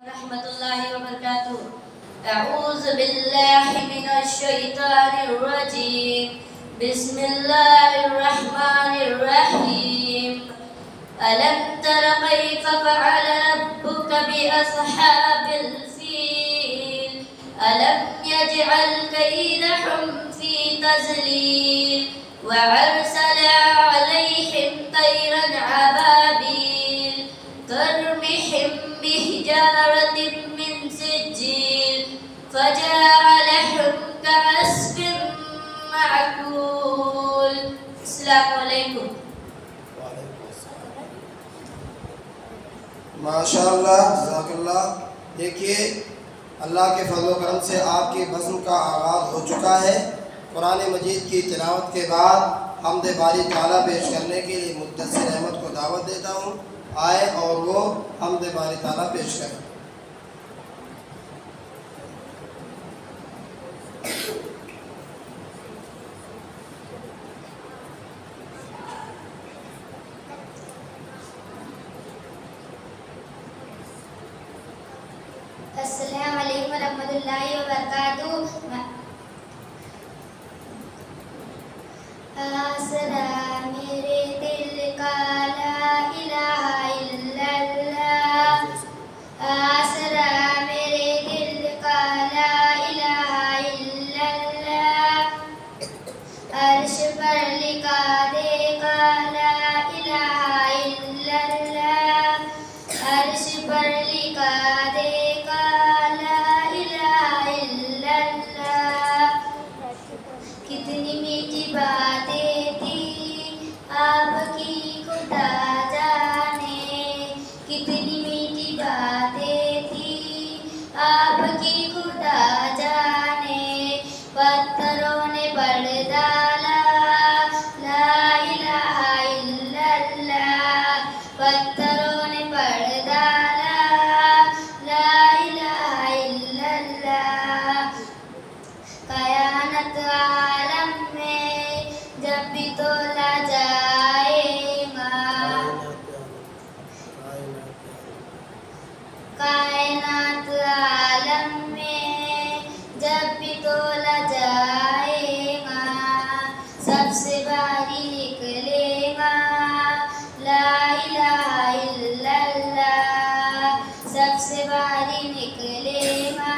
रहमतुल्लाहि व बरकातुहू। अऊज़ु बिल्लाहि मिनश शैतानिर रजीम। बिस्मिल्लाहिर रहमानिर रहीम। अलम तर कैफ़ फ़अल रब्बुका बिअस्हाबिल फ़ील। अलम यजअल कैदहुम फ़ी तज़लील व अरसल अलैहिम तैरन अबाबील तरमिहिम बिहिजारतिन मिन सिज्जील फजअलहुम कअस्फिन मअकूल। अस्सलामु अलैकुम। माशाअल्लाह, जज़ाकल्लाह। देखिए, अल्लाह के फज़ल व करम से आपकी बज़्म का आगाज़ हो चुका है। कुरान मजीद की तिलावत के बाद हम्द बारी ताला पेश करने के लिए मुद्दस्सिर अहमद को दावत देता हूँ। आए और वो हम्द बारी ताला पेश करें। अस्सलामु अलैकुम रहमतुल्लाहि व बरकातुहू। आसरा मेरे दिल का ला इलाहा इल्लल्लाह। आसरा मेरे दिल का ला इलाहा इल्लल्लाह। अर्श पर लिखा देखा ला इलाहा इल्लल्लाह। अर्श पर लिखा देखा ला इलाहा इल्लल्लाह। कितनी मीठी बातें थी आपकी खुदा जाने। कितनी मीठी बातें थी आपकी खुदा जाने। पत्थरों ने पढ़ डाला ला इलाहा इल्लल्लाह। पत्थरों ने पढ़ डाला ला इलाहा इल्लल्लाह। कयामत आलम में जब भी तोला जाएगा। कायनात आलम में जब भी तोला जाएगा। सबसे भारी निकलेगा ला इलाहा इल्लल्लाह। सबसे भारी निकलेगा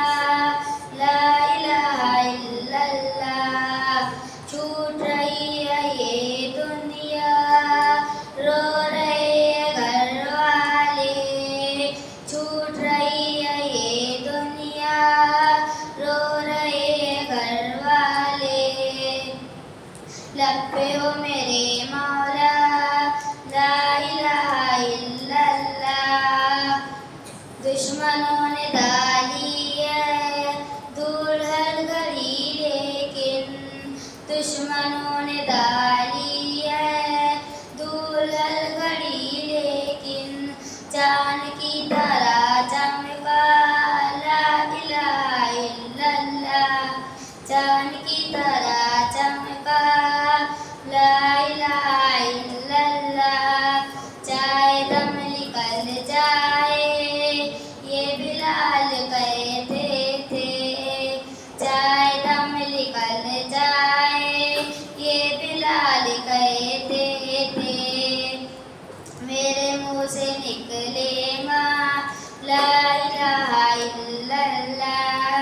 ला इलाहा इल्लल्लाह। छूट रही है ये दुनिया, रो रहे हैं घर वाले। छूट रही है ये दुनिया, रो रहे हैं घर वाले। लब पे हो मेरे मौला ला इलाहा इल्लल्लाह। दुश्मनों ने डाली है दूर हर घड़ी लेकिन। दुश्मनों ने डाली है दूर हर घड़ी लेकिन। चांद की तरह चमका ला इलाहा इल्लल्लाह। चांद की तरह चमका ला इलाहा इल्लल्लाह। चाहे दम निकल जाए ये बिलाल कहते थे। चाहे दम निकल जाए ये बिलाल कहते थे। मेरे मुँह से निकलेगा ला इलाहा इल्लल्लाह।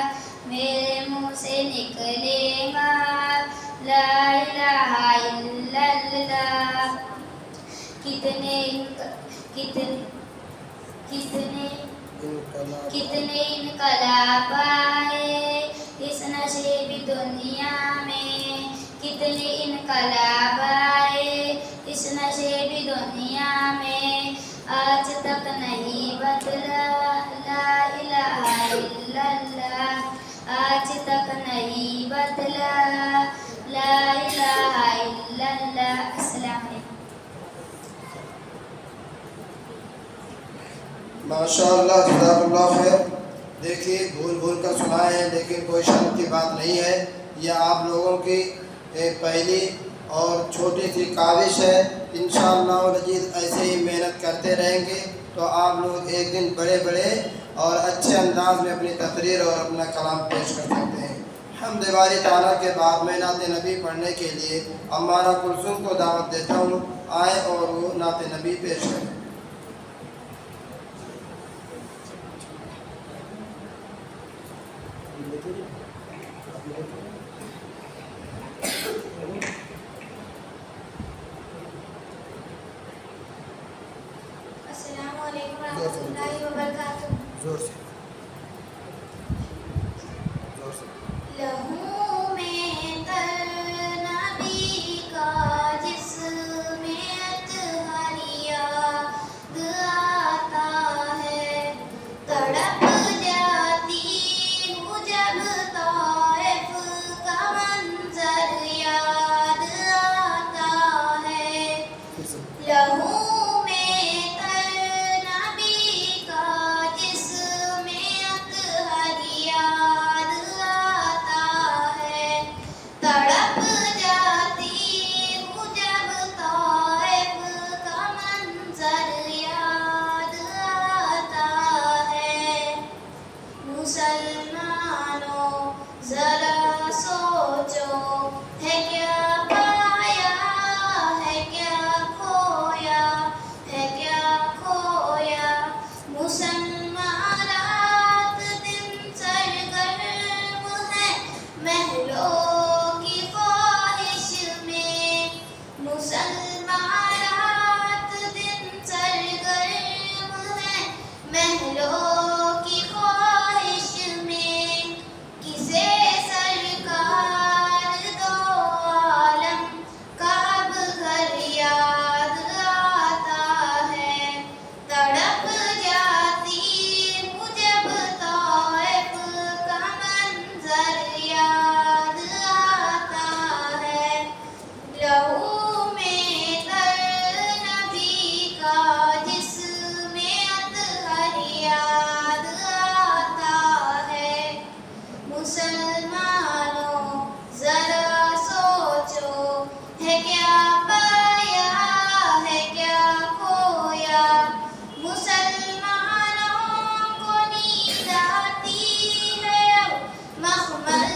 मेरे मुँह से निकलेगा ला इलाहा इल्लल्लाह। कितने इनकलाब आए इस नशेबी दुनिया में। कितने इनकलाब आए इस नशेबी दुनिया में। आज तक नहीं बदला ला इलाहा इल्लल्लाह। आज तक नहीं बदला ला इलाहा इल्लल्लाह। अस्सलाम वालेकुम। माशाअल्लाह, जज़ाकल्लाह खैर। देखिए, भूल भूल कर सुनाए हैं लेकिन कोई शर्म की बात नहीं है। यह आप लोगों की एक पहली और छोटी सी काविश है। इंशाअल्लाह अज़ीज़ ऐसे ही मेहनत करते रहेंगे तो आप लोग एक दिन बड़े बड़े और अच्छे अंदाज में अपनी तकरीर और अपना कलाम पेश कर सकते हैं। हम्द बारी ताला के बाद मैं नात नबी पढ़ने के लिए अम्मारा कुलसुम को दावत देता हूँ, आए और वो नात नबी पेश करें। अस्सलामु अलैकुम रहमतुल्लाहि व बरकातुहू। जोर से लहू में तर नबी का जिसमें अतहरिया आता है, तड़प जाती हूँ जब ताइफ का मंजर याद आता है। लहू जरा सोचो है क्या पाया है क्या खोया है क्या खोया। मुसलमान रात दिन सरगर्म है महलों की ख्वाहिश में। मुसलमान रात दिन सरगर्म है महलों की ख्वाहिश में। किसे सरकार दो आलम का अब घर याद आता है, तड़प जाती हूँ जब ताइफ का मंजर याद आता है। लहू में तर नबी का जिसमें अतहर याद आता है। मुसलमानों जरा सोचो है क्या पाया है क्या खोया। मुसलमानों को नींद आती है अब मखमल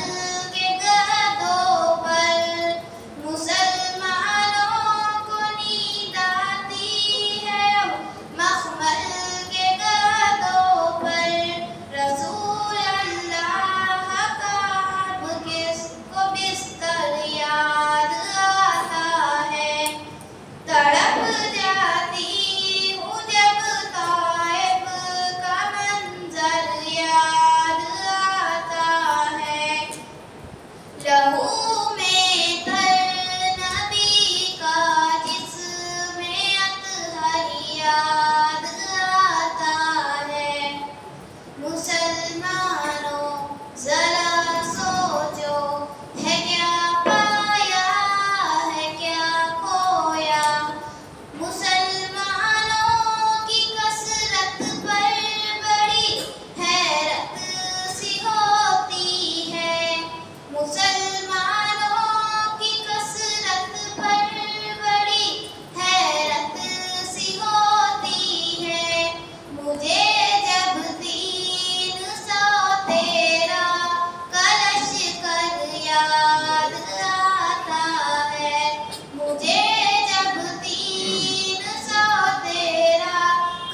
के गदों पर। मुसलमानों को नींद आती है अब मखमल के गदों पर। रसूल अल्लाह का अब किसको बिस्तर याद आता है, तड़प जाती हूँ जब ताइफ का मंजर याद आता है। लहू में तर नबी का जिसमें अतहर याद आता है। मुसलमानों जरा सोचो है क्या पाया है क्या खोया। मुसलमानों की कसरत पर बड़ी हैरत सी होती है। मुसलमानों की कसरत पर बड़ी हैरत सी होती है। मुझे जब 313 कलश कर याद आता है। मुझे जब 313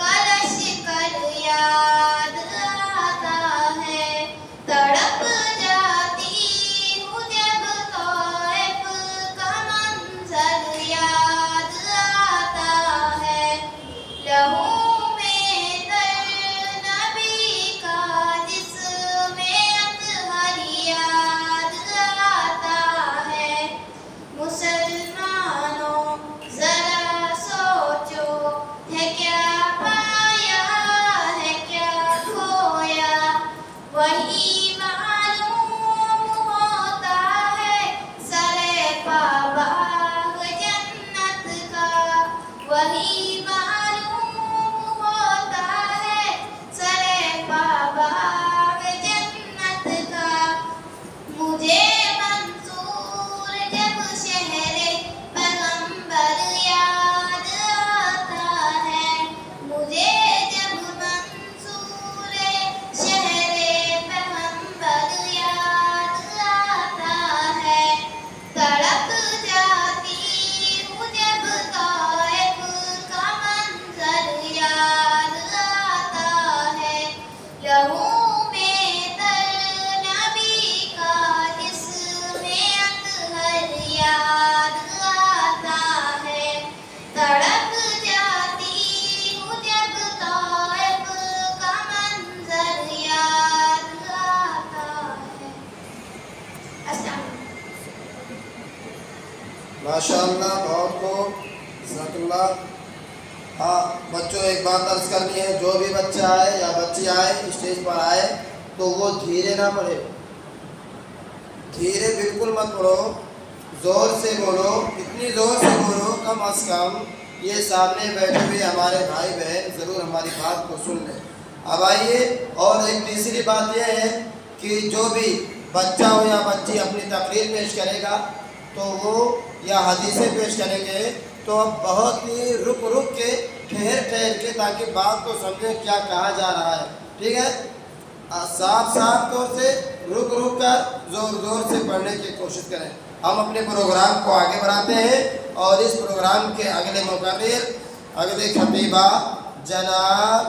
कलश कर याद आता है, तड़प जाती हूँ जब ताइफ का मंजर याद आता है। लहू में तर नबी का जिसमें अतहर याद आता है। मुसलमानों जरा सोचो है क्या पाया है क्या खोया। वही मालूम होता है सरे पाबाग जन्नत का। वही मालूम होता है सरे पाबाग जन्नत का। मुझे मंसूर जब शहरे पैगंबर याद आता है। मुझे माशाअल्लाह, बहुत खूब, जज़ाकल्लाह। हाँ बच्चों, एक बात अर्ज़ करनी है, जो भी बच्चा आए या बच्ची आए स्टेज पर आए तो वो धीरे ना पढ़े, धीरे बिल्कुल मत पढ़ो, ज़ोर से बोलो, इतनी ज़ोर से बोलो कम अज़ कम ये सामने बैठे हुए हमारे भाई बहन ज़रूर हमारी बात को सुन लें। अब आइए, और एक तीसरी बात यह है कि जो भी बच्चा हो या बच्ची अपनी तकरीर पेश करेगा तो वो या हदीसें पेश करेंगे तो अब बहुत ही रुक रुक के, ठहर ठहर के, ताकि बात को समझें क्या कहा जा रहा है। ठीक है, साफ साफ तौर से रुक रुक कर ज़ोर ज़ोर से पढ़ने की कोशिश करें। हम अपने प्रोग्राम को आगे बढ़ाते हैं और इस प्रोग्राम के अगले मुकर्रिर, अगले खतीबा जनाब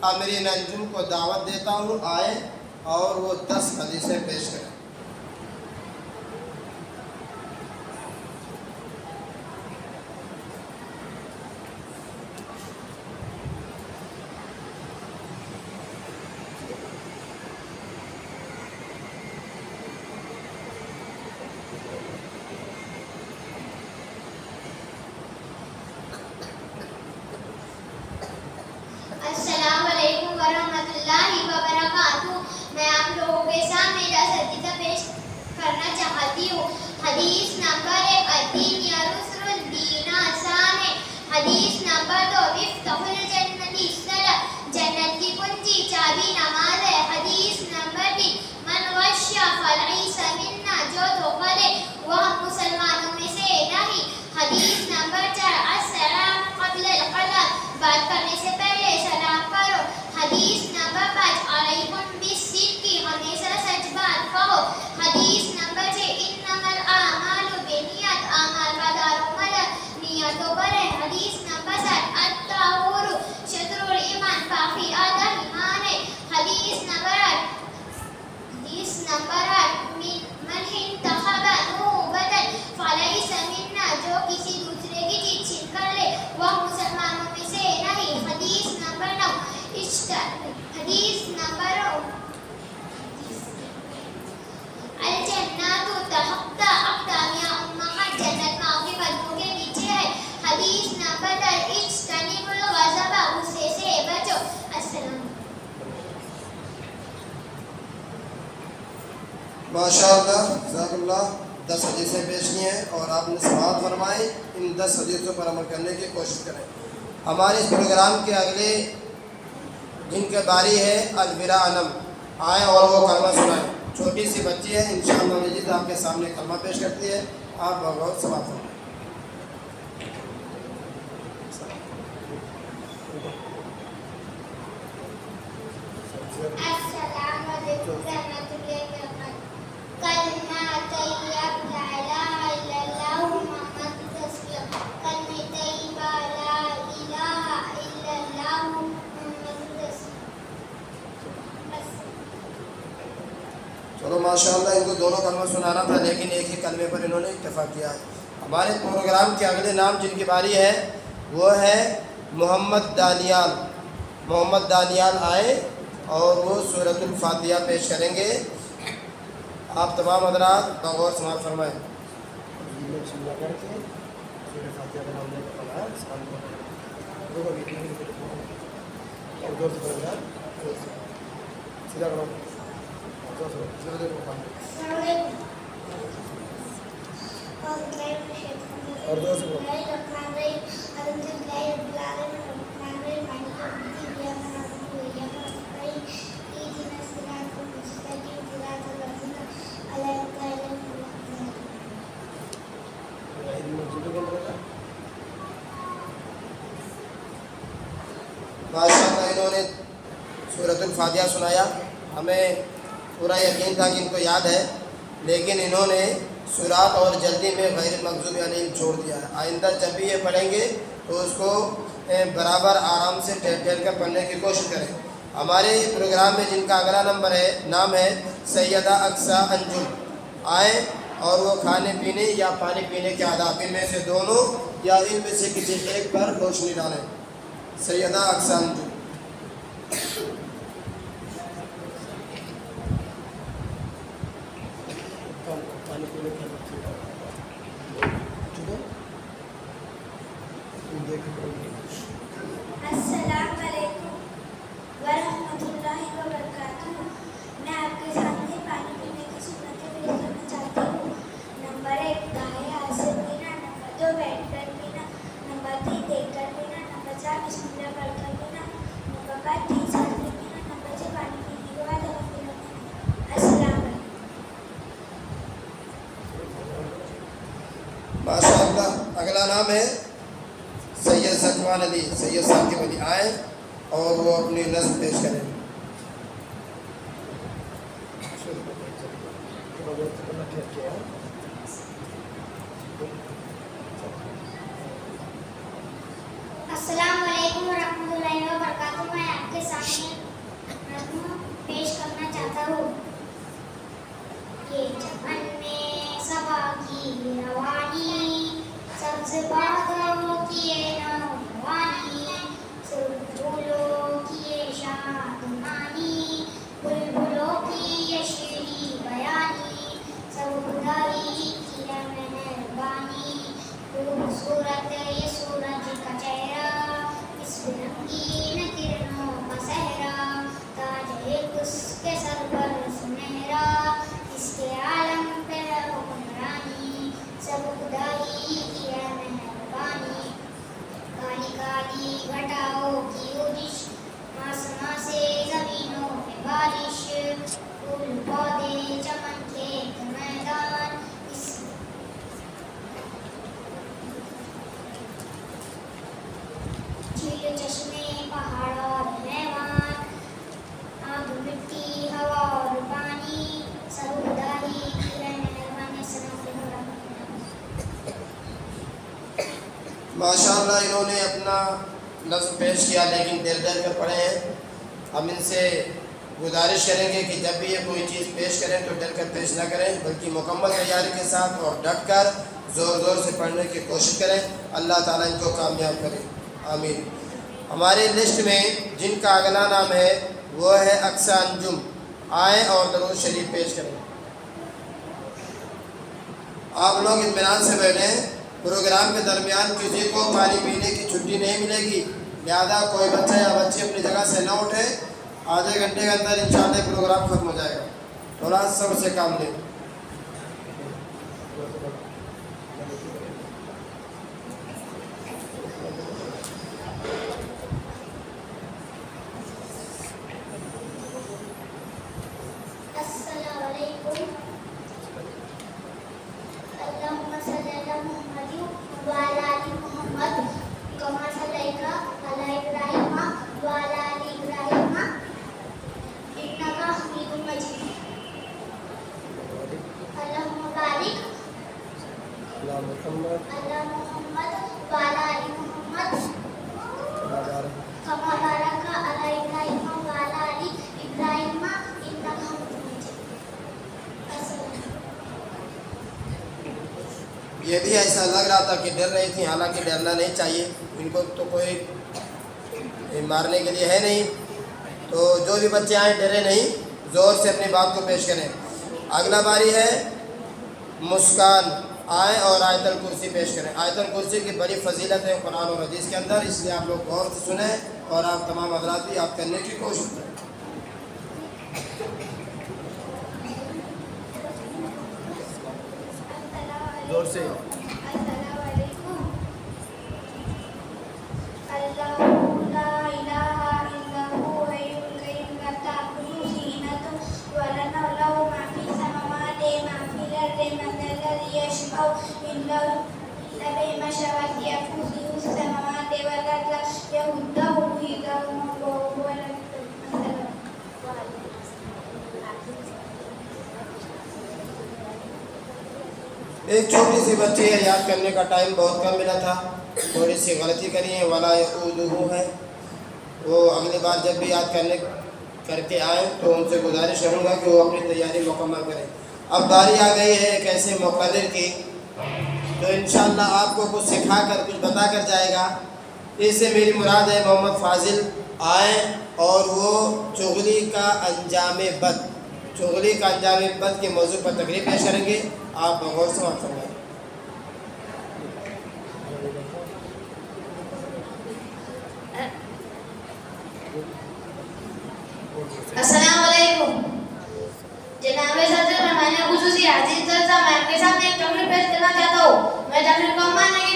अमीर अंजुम को दावत देता हूँ, आए और वो 10 हदीसें पेश करें। अस्सलाम वालेकुम वरहमतुल्लाहि वबरकातुहू। मैं आप लोगों के सामने 10 हदीसें पेश करना चाहती हूँ। हदीस नंबर 1, अद्दीन यरुसुल दीन आसान है। हदीस नंबर 2, मिफ्ताहुल जन्नति सला, जन्नत की कुंजी चाबी नमाज है। हदीस नंबर 3, मन गश्शा फलैसा मिन्ना, जो धोखा दे वह मुसलमानों में से नहीं। हदीस नंबर 4, अस्सलाम क़ब्ल अल-क़लम, बात करने से पहले सलाम करो। हदीस नंबर 5, अलैकुम बिस्सिद्क़ि, हमेशा सच बात कहो। हदीस नंबर 6, इन्नमल आमालु बिन्नियत, अमाल का दारोमदार नियतों पर है। हदीस नंबर 7, अत्ताहुरु शत्रुल ईमान, बाकी आधा ईमान है। हदीस नंबर 8, मन इंतखबा नूबतन फलैसा मिन्ना, जो किसी दूसरे की चीज छीन कर ले वह मुसलमानों में से नहीं। हदीस नंबर 9, हदीस नंबर अल जन्नतु तहता अक़दामिया उम्महात, जन्नत माँ के कदमों के नीचे है। हदीस नंबर 10, इज्तनिबुल ग़ज़ब, गुस्से से बचो। अस्सलाम। माशाअल्लाह, जज़ाकल्लाह, 10 हदीसें पेश की हैं और आपने समाअत फरमाई। इन 10 हदीसों पर अमल करने की कोशिश करें। हमारे इस प्रोग्राम के अगले जिनके बारी है अलविरा अनम, आए और वो कलमा सुनाएं। छोटी सी बच्ची है, इंशाअल्लाह मजीद आपके सामने कलमा पेश करती है, आप बहुत समाअत फरमाएं। अस्सलाम वालेकुम रहमतुल्लाहि व बरकातहू। कलमा तैयब ला इलाहा इल्लल्लाह मुहम्मदुर रसूलुल्लाह, कलमा तैयबा ला इलाहा इल्लल्लाह मुहम्मदुर रसूलुल्लाह। चलो माशाअल्लाह, इनको दोनों कलमा सुनाना था लेकिन एक ही कलमे पर इन्होंने इत्तेफाक किया है। हमारे प्रोग्राम के अगले नाम जिनकी बारी है वो है मोहम्मद दानियाल। मोहम्मद दानियाल आए और वो सूरतुल फातिहा पेश करेंगे। आप तमाम हज़रात बगौर समाअत फरमाएं। और दो से माशाअल्लाह, इन्होंने सूरतुल फातिहा सुनाया। हमें पूरा यकीन था कि इनको याद है, लेकिन इन्होंने सुरात और जल्दी में गैर मग़ज़ूब अलैहिम छोड़ दिया है। आइंदा जब भी ये पढ़ेंगे तो उसको बराबर आराम से ठहर ठहर कर पढ़ने की कोशिश करें। हमारे प्रोग्राम में जिनका अगला नंबर है, नाम है सैयदा अक्सा अंजुम, आए और वो खाने पीने या पानी पीने के आदाब, इनमें से दोनों या इनमें से किसी एक पर रोशनी डालें। सैयदा अक्सा अंजुम। पानी पीने अस्सलाम वालेकुम वरहमतुल्लाहि वबरकातुहू। मैं आपके सामने पानी पीने की सुन्नतें पेश करना चाहती हूँ। नंबर 1 दाएं हाथ से पीना, नंबर 2 बैठकर पीना, नंबर 3 देखकर पीना, नंबर 4 बिस्मिल्लाह पढ़कर पीना, नंबर 5 3 सांस में पीना, नंबर 6 पानी पीने के बाद हवा पीना। अस्सलाम वालेकुम। माशाअल्लाह। अगला नाम है सैयद ज़कवान अली। सैयद साहब के वली आए और वो अपनी नज़्म पेश करें। अस्सलाम वालेकुम वरहमतुल्लाहि वबरकातुहू। मैं आपके सामने नज़्म पेश करना चाहता हूँ। ये चमन में सबा की रवानी, सब्ज़ बागों की ये नौजवानी, फूलों की ये शादमानी, बुलबुलों की ये शीरी बयानी, सब खुदाई की है मेहरबानी। खूबसूरत ये सूरज का चेहरा, इस रंगीन किरणों का सहरा, ताज एक उसके सर पर सुनहरा, इसके आलम पे है हुक्मरानी, सब खुदाई की है मेहरबानी। काली काली घटाओं की उदिश, आसमां से जमीनों में बारिश, फूल पौधे चमन खेत मैदान, इस झील चश्मे पहाड़ और मैदान, आग मिट्टी हवा और पानी, सब खुदाई की है मेहरबानी। माशाअल्लाह इन्होंने अपना नज़्म पेश किया, लेकिन देर देर कर पढ़े हैं। हम इनसे गुजारिश करेंगे कि जब भी ये कोई चीज़ पेश करें तो डर कर पेश ना करें, बल्कि मुकम्मल तैयारी के साथ और डट कर ज़ोर ज़ोर से पढ़ने की कोशिश करें। अल्लाह ताला इनको कामयाब करे, आमीन। हमारे लिस्ट में जिनका अगला नाम है वो है अक्सा अंजुम। आए और दरूद शरीफ पेश करें। आप लोग इत्मीनान से बैठें। प्रोग्राम के दरमियान किसी को पानी पीने की छुट्टी नहीं मिलेगी, लिहाजा कोई बच्चा या बच्ची अपनी जगह से न उठे। आधे घंटे के अंदर इंशाअल्लाह प्रोग्राम खत्म हो जाएगा। थोड़ा सब्र से काम लें। अस्सलाम वालेकुम। अल्लाहुम्मा सल्ली अला मुहम्मद व अला आलि मुहम्मद कमा सल्लैता अला इब्राहीम व अला आलि इब्राहीम इन्नका हमीदुम मजीद। अल्लाहुम्मा बारिक अला मुहम्मद व अला आलि मुहम्मद कमा बारका अला इब्राहीम व अला आलि इब्राहीम इन्नका हमीदुम मजीद। अस्सलाम। ये भी ऐसा लग रहा था कि डर रही थी, हालांकि डरना नहीं चाहिए। इनको तो कोई मारने के लिए है नहीं। तो जो भी बच्चे आए डरे नहीं, ज़ोर से अपनी बात को पेश करें। अगला बारी है मुस्कान। आए और आयतल कुर्सी पेश करें। आयतल कुर्सी की बड़ी फजीलत है कुरान और हदीस के अंदर, इसलिए आप लोग गौर से सुने और आप तमाम हज़रात भी याद करने की कोशिश करें। जोर से। अस्सलाम वालेकुम। अल्लाहु ला इलाहा इल्लहु हय्युल क़य्यूम ला ताखुज़ुहु सीनतुन व ला नौम लहु मा फ़ीस समावाति मा फ़िल अर्दि मन ज़ल्लज़ी यशफ़अु इंदहु इल्ला बिमशवति यफ़ुज़ु समावाति वल अर्द यहुद्दहु हिदहु व हुवल एक छोटी सी बच्ची है, याद करने का टाइम बहुत कम मिला था, थोड़ी सी गलती करी है। वाला यऊदुहु है, वो अगली बार जब भी याद करके आए तो उनसे गुजारिश करूँगा कि वो अपनी तैयारी मुकम्मल करें। अब बारी आ गई है एक ऐसे मुक़र्रिर की जो इंशाअल्लाह आपको कुछ सिखा कर कुछ बता कर जाएगा। इससे मेरी मुराद है मोहम्मद फ़ाज़िल आए और वो चुगली का अंजाम बद के मौजू पर तकरीर पेश करेंगे। आप गौर से बात फरमाएं।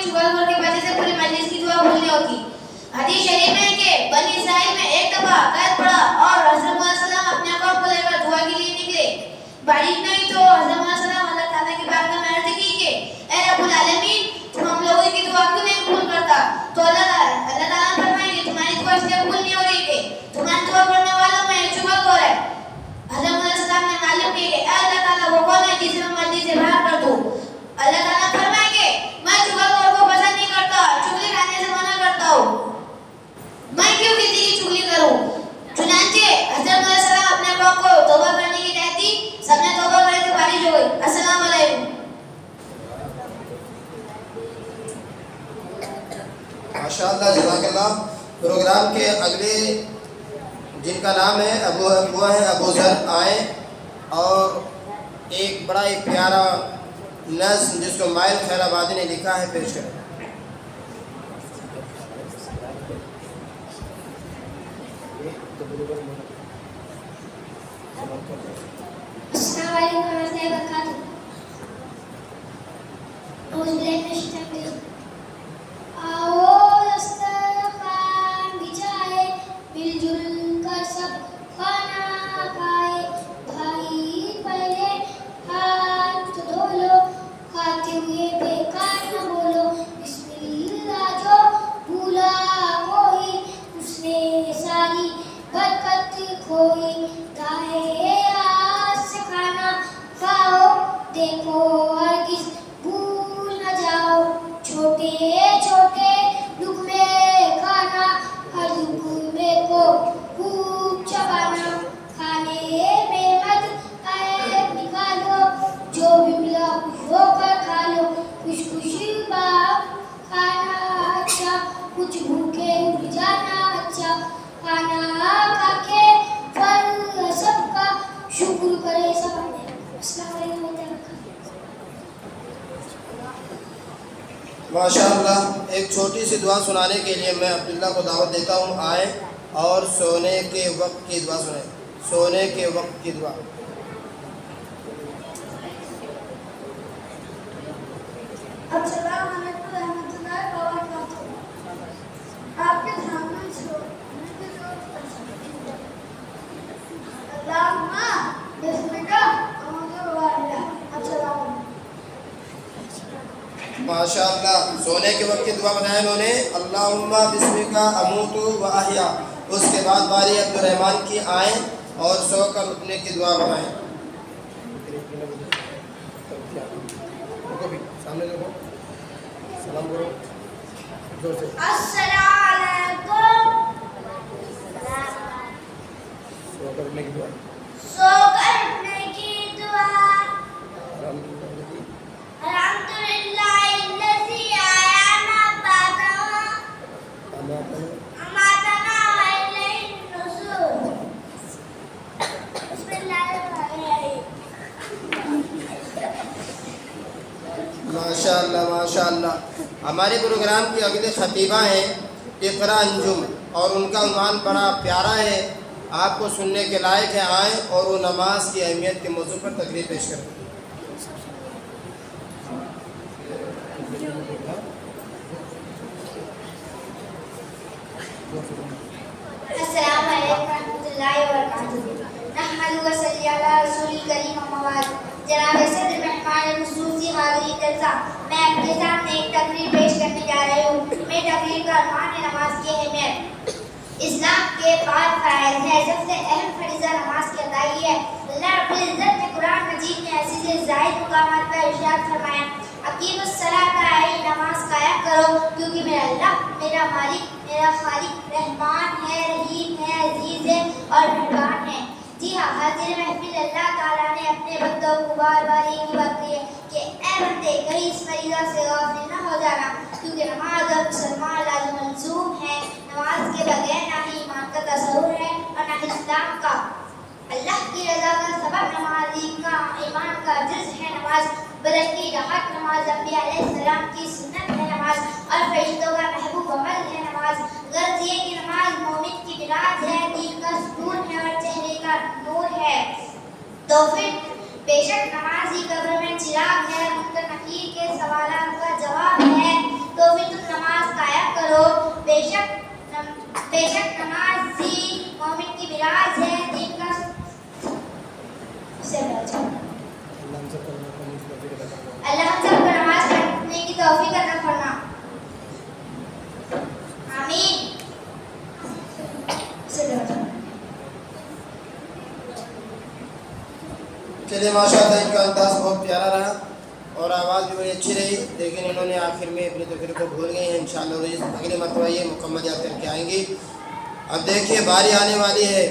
चुगलखोर के वजह से पूरी मजलिस की दुआ भूलनी होती। हदीस शरीफ में कि बनी इस्राइल में एक दफा कैद पड़ा और हज़रत मूसा सलाम अपने कौम को लेकर दुआ के लिए निकले। बारिश नहीं तो हज़रत मूसा सलाम अल्लाह ताला की बारगाह में अर्ज़ की कि ए रब्बुल आलमीन, तुम हम लोगों की दुआ क्यों नहीं कबूल करता? तो अल्लाह ताला फरमाएंगे तुम्हारी दुआ इसलिए कबूल नहीं हो रही कि तुम्हारी दुआ करने वालों में चुगलखोर है। हज़रत मूसा सलाम ने मालूम किया कि अल्लाह ताला वो कौन है जिसे मैं मर्जी से बाहर कर दूं। अल्लाह ताला फरमाएंगे मैं चुगलखोर को पसंद नहीं करता, चुगली करने से मना करता हूँ। मैं क्यों किसी की चुगली करूं? चुनांचे हज़रत मूसा सलाम अपने कौम को तौबा करने की कहती, सबने तौबा करे तो बारिश हो गई। अस्सलाम वालेकुम। माशाअल्लाह, जज़ाकल्लाह। प्रोग्राम के अगले जिनका नाम है अबू ज़र आए और एक बड़ा ही प्यारा नज़्म जिसको माइल खैराबादी ने लिखा है पेश करें। अस्सलाम वालेकुम वरहमतुल्लाहि वबरकातुहू। आओ दस्तरखान बिछाए, मिलजुल कर सब खाना खाए। भाई पहले हाथ धो लो, खाते हुए बेकार न बोलो। बिस्मिल्लाह जो भूला कोई, उसने सारी बरकत खोई। दाए हाथ से खाना खाओ, देखो हरगिज़ भूल न जाओ। छोटे छोटे लुक़मे खाना, हर लुक़मे को खूब चबाना। खाने में मत ऐब निकालो, जो भी मिला खुश होकर खा लो। खुश खुश बाप खाना अच्छा, कुछ भूखे उठ जाना अच्छा। खाना खा के फल सबका, शुक्र करे सब। अस्सलाम वालेकुम माशाअल्लाह। एक छोटी सी दुआ सुनाने के लिए मैं अब्दुल्ला को दावत देता हूँ, आए और सोने के वक्त की दुआ सुने। सोने के वक्त की दुआ। अस्सलाम वालेकुम रहमतुल्लाहि व बरकातुहू। आपके सामने अल्लाहुम्मा बिस्मिका अमूतु व अहया। अस्सलाम माशाअल्लाह, सोने के वक्त की दुआ बताया उन्होंने, अल्लाहुम्मा बिस्मिका अमूतु व अहया। उसके बाद बारी अब्दुर्रहमान की आए और सोकर उठने की दुआ बनाएं। सामने देखो, सलाम करो जोर से। अस्सलाम वालेकुम। सोकर उठने की दुआ। सोकर उठने की दुआ। अल्हम्दुलिल्लाहिल्लज़ी आयाना बादा अमातना व इलैहि नुशूर। बिस्मिल्लाहिर्रहमानिर्रहीम। माशाअल्लाह माशाअल्लाह। हमारे प्रोग्राम की अगले खतीबा हैं इक़रा अंजुम, और उनका उन्वान बड़ा प्यारा है, आपको सुनने के लायक है। आए और वो नमाज की अहमियत के मौजू पर तकरीर पेश करें। अस्सलाम वालेकुम रहमतुल्लाहि व बरकातुहू। नहमदुहु व सल्ली अला रसूलिल करीम अम्मा बाद। जनाब सदर मेहमान खुसूसी हाज़िरीन जलसा, मैं आपके सामने एक तकरीर पेश करने जा रही हूँ। मेरी तकरीर का उन्वान है नमाज की अहमियत। इस्लाम के 5 फ़राइज़ हैं। सबसे अहम फरीज़ा नमाज की अदायगी है। अल्लाह रब्बुल इज़्ज़त ने कुरान मजीद में ऐसे ज़ाहिर मुकामात पर इरशाद फरमाया, अक़ीमुस्सलाता, नमाज कायम करो, क्योंकि मेरा अल्लाह, मेरा मालिक, मेरा खालिक रहमान है, रहीम है, अजीज़ है और मेहरबान है। जी हाँ, हाज़िर महफिल, अल्लाह ताला ने अपने बंदों को बार बार एक ही बात कही है कि ऐ बंदे, कहीं इस फरीज़ा से गाफिल न हो जाना, क्योंकि नमाज और मुसलमान लाज़िम मलज़ूम है। नमाज के बगैर ना ही ईमान का तसव्वुर है और ना ही इस्लाम का। अल्लाह की रज़ा का सबब नमाज, ईमान का जुज़ है नमाज, बदल की राहत नमाज, अंबिया अलैहिस्सलाम की सुन्नत है नमाज और फरिश्तों का महबूब अमल है नमाज। गर्ज ये कि नमाज मोमिन की मिराज है, दिल का सुकून है और चेहरे का नूर है। तो फिर बेशक नमाज ही कब्र में चिराग है, मुनकर नकीर के सवालात का जवाब है। तो हो। बेशक नमाज ही मोमिन की मिराज है, दीन का अल्लाह हम सबको नमाज पढ़ने की तौफीक अता फरमा। आमीन। चलिए माशाअल्लाह, इनका अंदाज बहुत प्यारा रहा और आवाज़ भी बड़ी अच्छी रही, लेकिन इन्होंने आखिर में अपनी तकरीर को भूल गए हैं। इंशाअल्लाह अगली मरतबा ये मुकम्मल याद करके आएंगी। अब देखिए बारी आने वाली है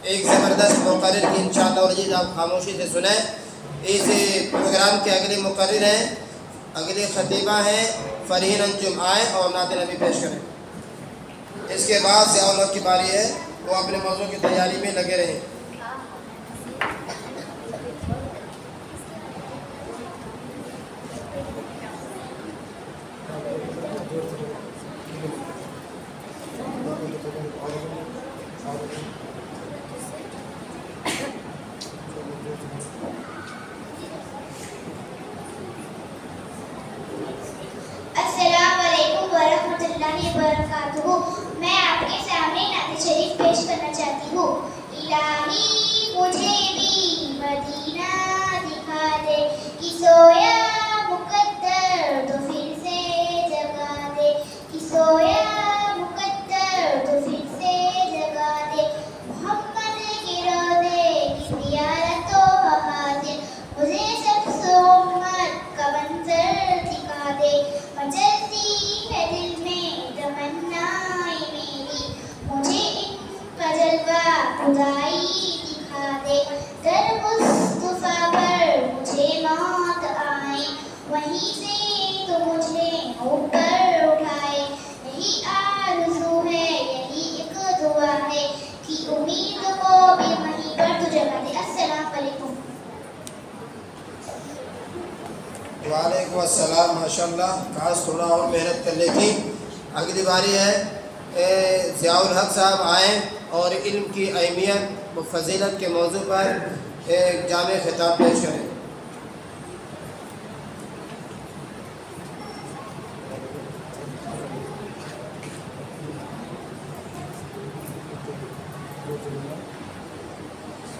एक ज़बरदस्त मुक़र्रिर की। इंशाअल्लाह आप खामोशी से सुने। इस प्रोग्राम के अगले मुक़र्रिर हैं, अगले ख़तीबा हैं फ़रहीन अंजुम, आए और नात नबी पेश करें। इसके बाद ज़ियाउल हक़ की बारी है, वो अपने मौज़ू की तैयारी में लगे रहें। अस्सलामुअलैकुम वरहमतुल्लाहि वबरकातुहू। मैं आपके सामने नात शरीफ पेश करना चाहती हूँ। इलाही मुझे भी मदीना दिखा दे, कि सोया मुकद्दर तो फिर से जगा दे, कि सोया मुकद्दर तो फिर से जगा दे। मोहम्मद के रोज़े की ज़ियारतों बहादुर, मुझे शख्स उम्मत का मंजर दिखा दे। मचलती है दिल में तमन्नाएं मेरी, मुझे इनका जलवा खुदाई दिखा दे। दर मुस्तफा पर मुझे मौत आए, वहीं से तो मुझे ऊपर उठाए। यही आरज़ू है, यही एक दुआ है, कि उम्मीद को भी वहीं पर तो जगा दे। अस्सलाम वालेकुम। वालेकुम अस्सलाम। माशाअल्लाह, काश थोड़ा और मेहनत कर लेती। अगली बारी है ज़ियाउल हक़ साहब आएँ और इल्म की अहमियत व फजीलत के मौजू पर एक जामे खिताब पेश करें।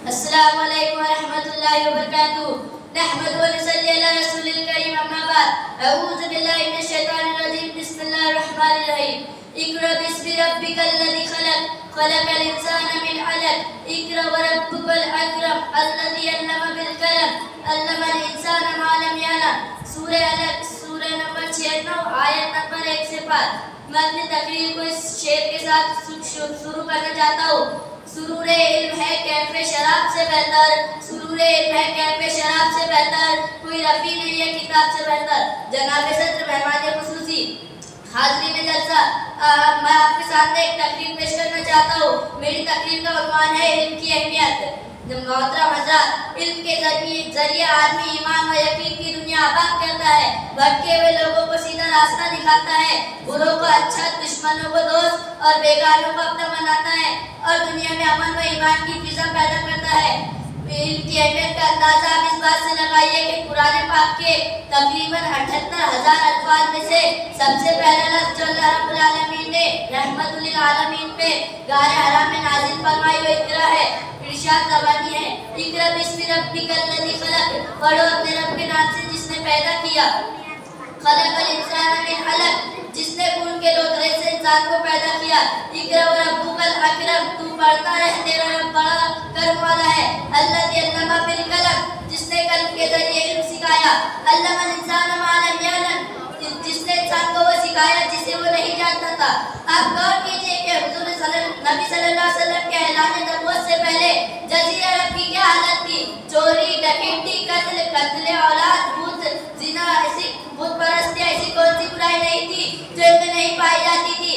अस्सलामु अलैकुम वरहमतुल्लाहि वबरकातुहू। नहमदुहु व नसल्ली अला रसूलिल करीम, अम्मा बाद। अऊज़ु बिल्लाहि मिनश शैतानिर रजीम। बिस्मिल्लाहिर रहमानिर रहीम। इक़रा बिस्मि रब्बिकल लज़ी खलक़, खलक़ल इंसाना मिन अलक़। इक़रा व रब्बुकल अकरम, अल्लज़ी अल्लमा बिल कलम, अल्लमल इंसाना मा लम यअलम। सूरह अलक़, सूरह नंबर 96, आयत नंबर 1 से 5। मैं अपनी तकरीर को इस शेर के साथ शुरू करना चाहता हूँ। सुरूर इल्म है कैफ़े शराब से बेहतर, सुरूर इल्म है कैफ़े शराब से बेहतर, कोई रफ़ी नहीं है किताब से बेहतर। जनाब सदर, मेहमान खुसूसी, हाज़रीन जलसा, मैं आपके सामने एक तकरीर पेश करना चाहता हूँ। मेरी तकरीर का उन्वान है इल्म की अहमियत। मोहतरम हज़रात, इल्म के जरिए आदमी ईमान व यकीन की दुनिया आबाद करता है, भटके हुए लोगों को सीधा रास्ता दिखाता है, बुरों को अच्छा, दुश्मनों को दोस्त और बेगारों को अपना बनाता है और दुनिया में अमन व ईमान की फिजा पैदा करता है। इल्म की अहमियत का अंदाजा आप इस बात से लगाइए कि कुरान पाक के तकरीबन 78,000 अल्फाज में से सबसे पहला लफ्ज़ जो अल्लाह रब्बुल आलमीन ने रहमतुल लिल आलमीन पे गारे हराम में नाजिल फरमाई वो इक़रा है। इरशाद ज़बानी है, इक़रा बिस्मि रब्बिकल लज़ी खलक़, पढ़ो अपने रब के नाम से जिसने पैदा किया। खलक़ल इंसाना मिन अलक़, जिसने खून के लोथड़े से इंसान को पैदा किया। इक़रा व रब्बुकल अकरम, तू पढ़ता रह, तेरा रब बड़ा कर्म वाला है। अल्लज़ी अल्लमा बिल कलम, जिसने कलम के जरिए इल्म सिखाया। अल्लमल इंसाना मा लम यअलम, जिसने इंसान को वो सिखाया जिसे वो नहीं जानता था। आप गौर कीजिए कि हुज़ूर नबी सल्लल्लाहु अलैहि वसल्लम के ऐलान नबूवत से पहले जज़ीरा अरब की क्या हालत थी? चोरी, डकैती, कत्ल औलाद, भूत, ज़िना, ऐसी बुत परस्ती, ऐसी कौन सी बुराई नहीं थी जो इनमें नहीं पाई जाती थी?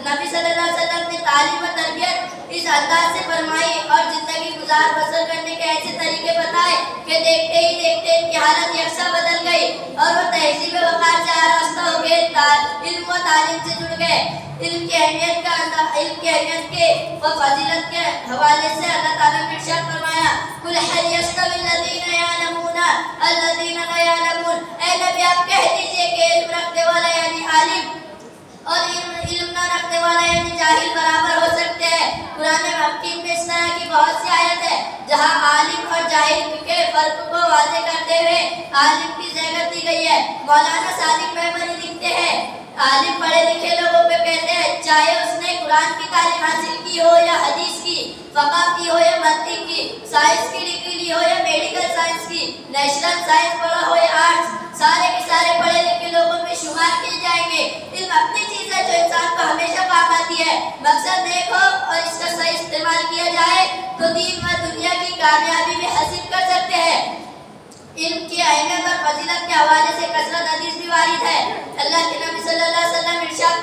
नबी सल्लल्लाहु अलैहि वसल्लम ने तालीम व तरबियत इस अंदाज से फरमाई और ज़िंदगी गुजार बसर करने के ऐसे तरीके बताए कि देखते ही देखते इनकी हालत यकसा बदल गई और वो तहज़ीब वक़ार से आरास्ता हो गए, इल्म व तालीम से जुड़ गए। इल्म की अहमियत के व फजीलत के हवाले से अल्लाह ताला ने इरशाद फरमाया, कुल हल यस्तवी लज़ीना यअलमूना अल्लज़ीना ला यअलमून। ऐ नबी, आप कह दीजिए कि इल्म रखने वाला यानी आलिम और इल्म न रखने वाला यानी जाहिल बराबर हो सकते हैं। कुरान हकीम में इस तरह की बहुत सी आयत है जहां आलिम और जाहिल के फर्क को वाज़े करते हुए आलिम की ज़ैगत दी गई है। मौलाना सादिक मेहमनी लिखते हैं, आलिम पढ़े लिखे लोगों पे कहते हैं चाहे उसने कुरान की तालीम हासिल की हो या हदीस की, फ़क़ह की हो या मंतिक की, साइंस की डिग्री ली हो या मेडिकल साइंस की, नेशनल साइंस पढ़ा हो या आर्ट्स, सारे के सारे पढ़े लिखे लोगों में शुमार किए जाएंगे। इल्म अपनी चीज है जो इंसान को हमेशा काम आती है। मकसद नेक हो और इसका सही इस्तेमाल किया जाए तो दीन व दुनिया की कामयाबी भी हासिल कर सकते हैं। इल्म की अहमियत और फजीलत के हवाले से कसरत हदीस भी वारिद है। अल्लाह के नबी सल्लल्लाहु अलैहि वसल्लम इरशाद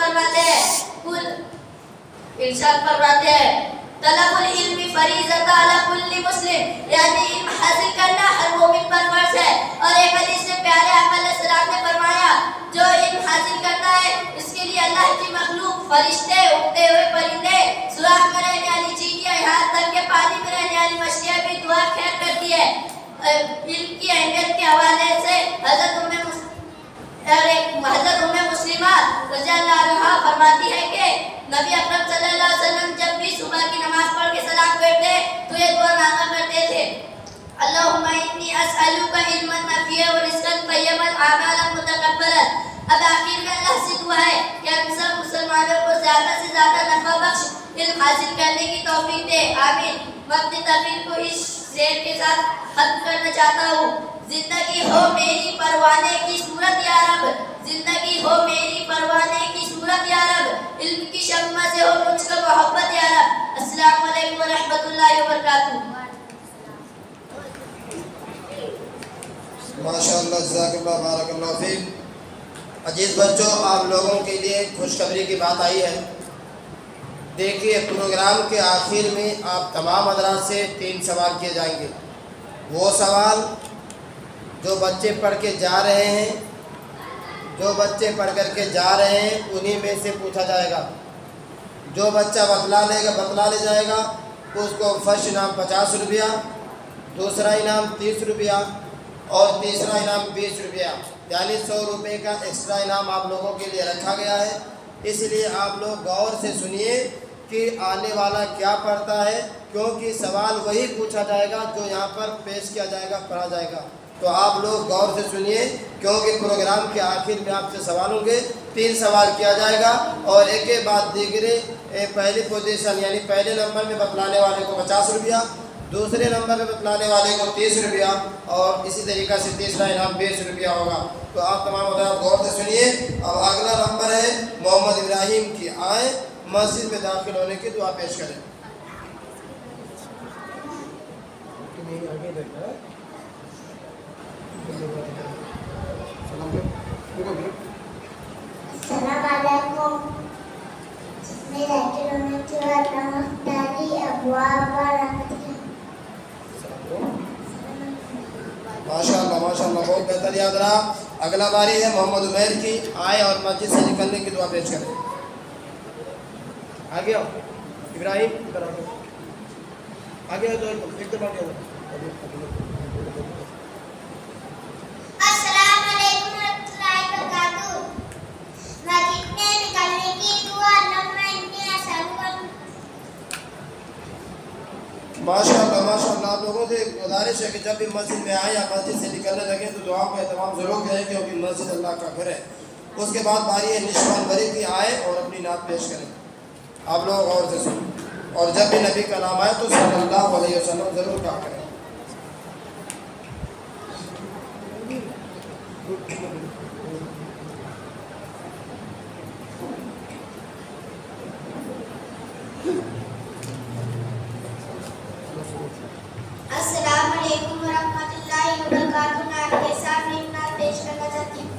फरमाते हैं तलबुल इल्मी फरीज़तुन अला कुल्ली मुस्लिम, यानी इल्म हासिल करना हर मोमिन पर फर्ज है। और एक हदीस में प्यारे आका अलैहिस्सलाम ने फरमाया जो इल्म हासिल करता है इसके लिए अल्लाह की मखलूक, फरिश्ते, उड़ते हुए परिंदे, सुराख में रहने वाली चींटियां, यहाँ तक के पानी में रहने वाली मछलियां भी दुआ खैर करती है। इल्म की अहमियत के हवाले से हज़रत उम्मे मुस्लिमा रज़ियल्लाहु अन्हा फरमाती है कि नबी अकरम सल्लल्लाहु अलैहि वसल्लम जब भी सुबह की नमाज पढ़ के सलाम करते तो ये दुआ मांगा करते थे, अल्लाहुम्मा इन्नी अस्अलुका इल्मन नाफिअन व रिज़्क़न तय्यबन व अमलन मुतक़ब्बलन। अब आखिर में अल्लाह से दुआ है कि हम सब मुसलमानों को ज़्यादा से ज़्यादा नफ़ा बख्श इल्म हासिल करने की तौफीक दे, आमीन। मैं अपनी तकरीर को इस शेर के साथ खत्म करना चाहता हूँ। जिंदगी हो मेरी परवाने की सूरत या रब, जिंदगी हो मेरी परवाने की सूरत या रब, इल्म की शम्मा से हो मुझको मोहब्बत या रब। अस्सलामु अलैकुम व रहमतुल्लाहि व बरकातुहू। माशाअल्लाह, जज़ाकल्लाह, बारकल्लाह फीक। अजीज बच्चों, आप लोगों के लिए खुशखबरी की बात आई है। देखिए, प्रोग्राम के आखिर में आप तमाम हज़रात से 3 सवाल किए जाएंगे। वो सवाल जो बच्चे पढ़ के जा रहे हैं, जो बच्चे पढ़ कर के जा रहे हैं उन्हीं में से पूछा जाएगा। जो बच्चा बतला ले जाएगा उसको फर्स्ट इनाम 50 रुपया, दूसरा इनाम 30 रुपया और तीसरा इनाम 20 रुपया, यानी 100 रुपये का एक्स्ट्रा इनाम आप लोगों के लिए रखा गया है। इसलिए आप लोग गौर से सुनिए कि आने वाला क्या पढ़ता है, क्योंकि सवाल वही पूछा जाएगा जो यहाँ पर पेश किया जाएगा, पढ़ा जाएगा। तो आप लोग गौर से सुनिए, क्योंकि प्रोग्राम के आखिर में आपसे सवाल होंगे। 3 सवाल किया जाएगा और एक के बाद दीगरे पहली पोजीशन यानी पहले नंबर में बतलाने वाले को 50 रुपया, दूसरे नंबर में बतलाने वाले को 30 रुपया और इसी तरीक़े से तीसरा इनाम 20 रुपया होगा। तो आप तमाम गौर से सुनिए। अब अगला नंबर है मोहम्मद इब्राहिम की। आए मस्जिद में दाखिल होने की दुआ पेश करें। Assalamualaikum. Bismillahirrahmanirrahim. माशाअल्लाह, माशाअल्लाह, बहुत बेहतर याद रहा। अगला बारी है मोहम्मद उमैर की। आए और मस्जिद से निकलने की दुआ पेश करें। आगे आओ इब्राहिम, इधर आओ, आगे आओ, एकदम आगे आओ। Assalamualaikum warahmatullahi wabarakatuh. मस्जिद में निकलने की दुआ माशाअल्लाह, माशाअल्लाह। आप लोगों से एक गुजारिश है कि जब भी मस्जिद में आए या मस्जिद से निकलने लगे तो दुआ का एहतमाम ज़रूर करें, क्योंकि मस्जिद अल्लाह का घर है। उसके बाद बारी है निश्वान बरी की। आए और अपनी नात पेश करें। आप लोग गौर से सुन और जब भी नबी का नाम आए तो सल्लल्लाहु अलैहि वसल्लम ज़रूर कहा करें। अस्सलामुअलैकुम वरहमतुल्लाहि वबरकातुहू। मैं आपके सामने एक नात पेश करना चाहती हूँ।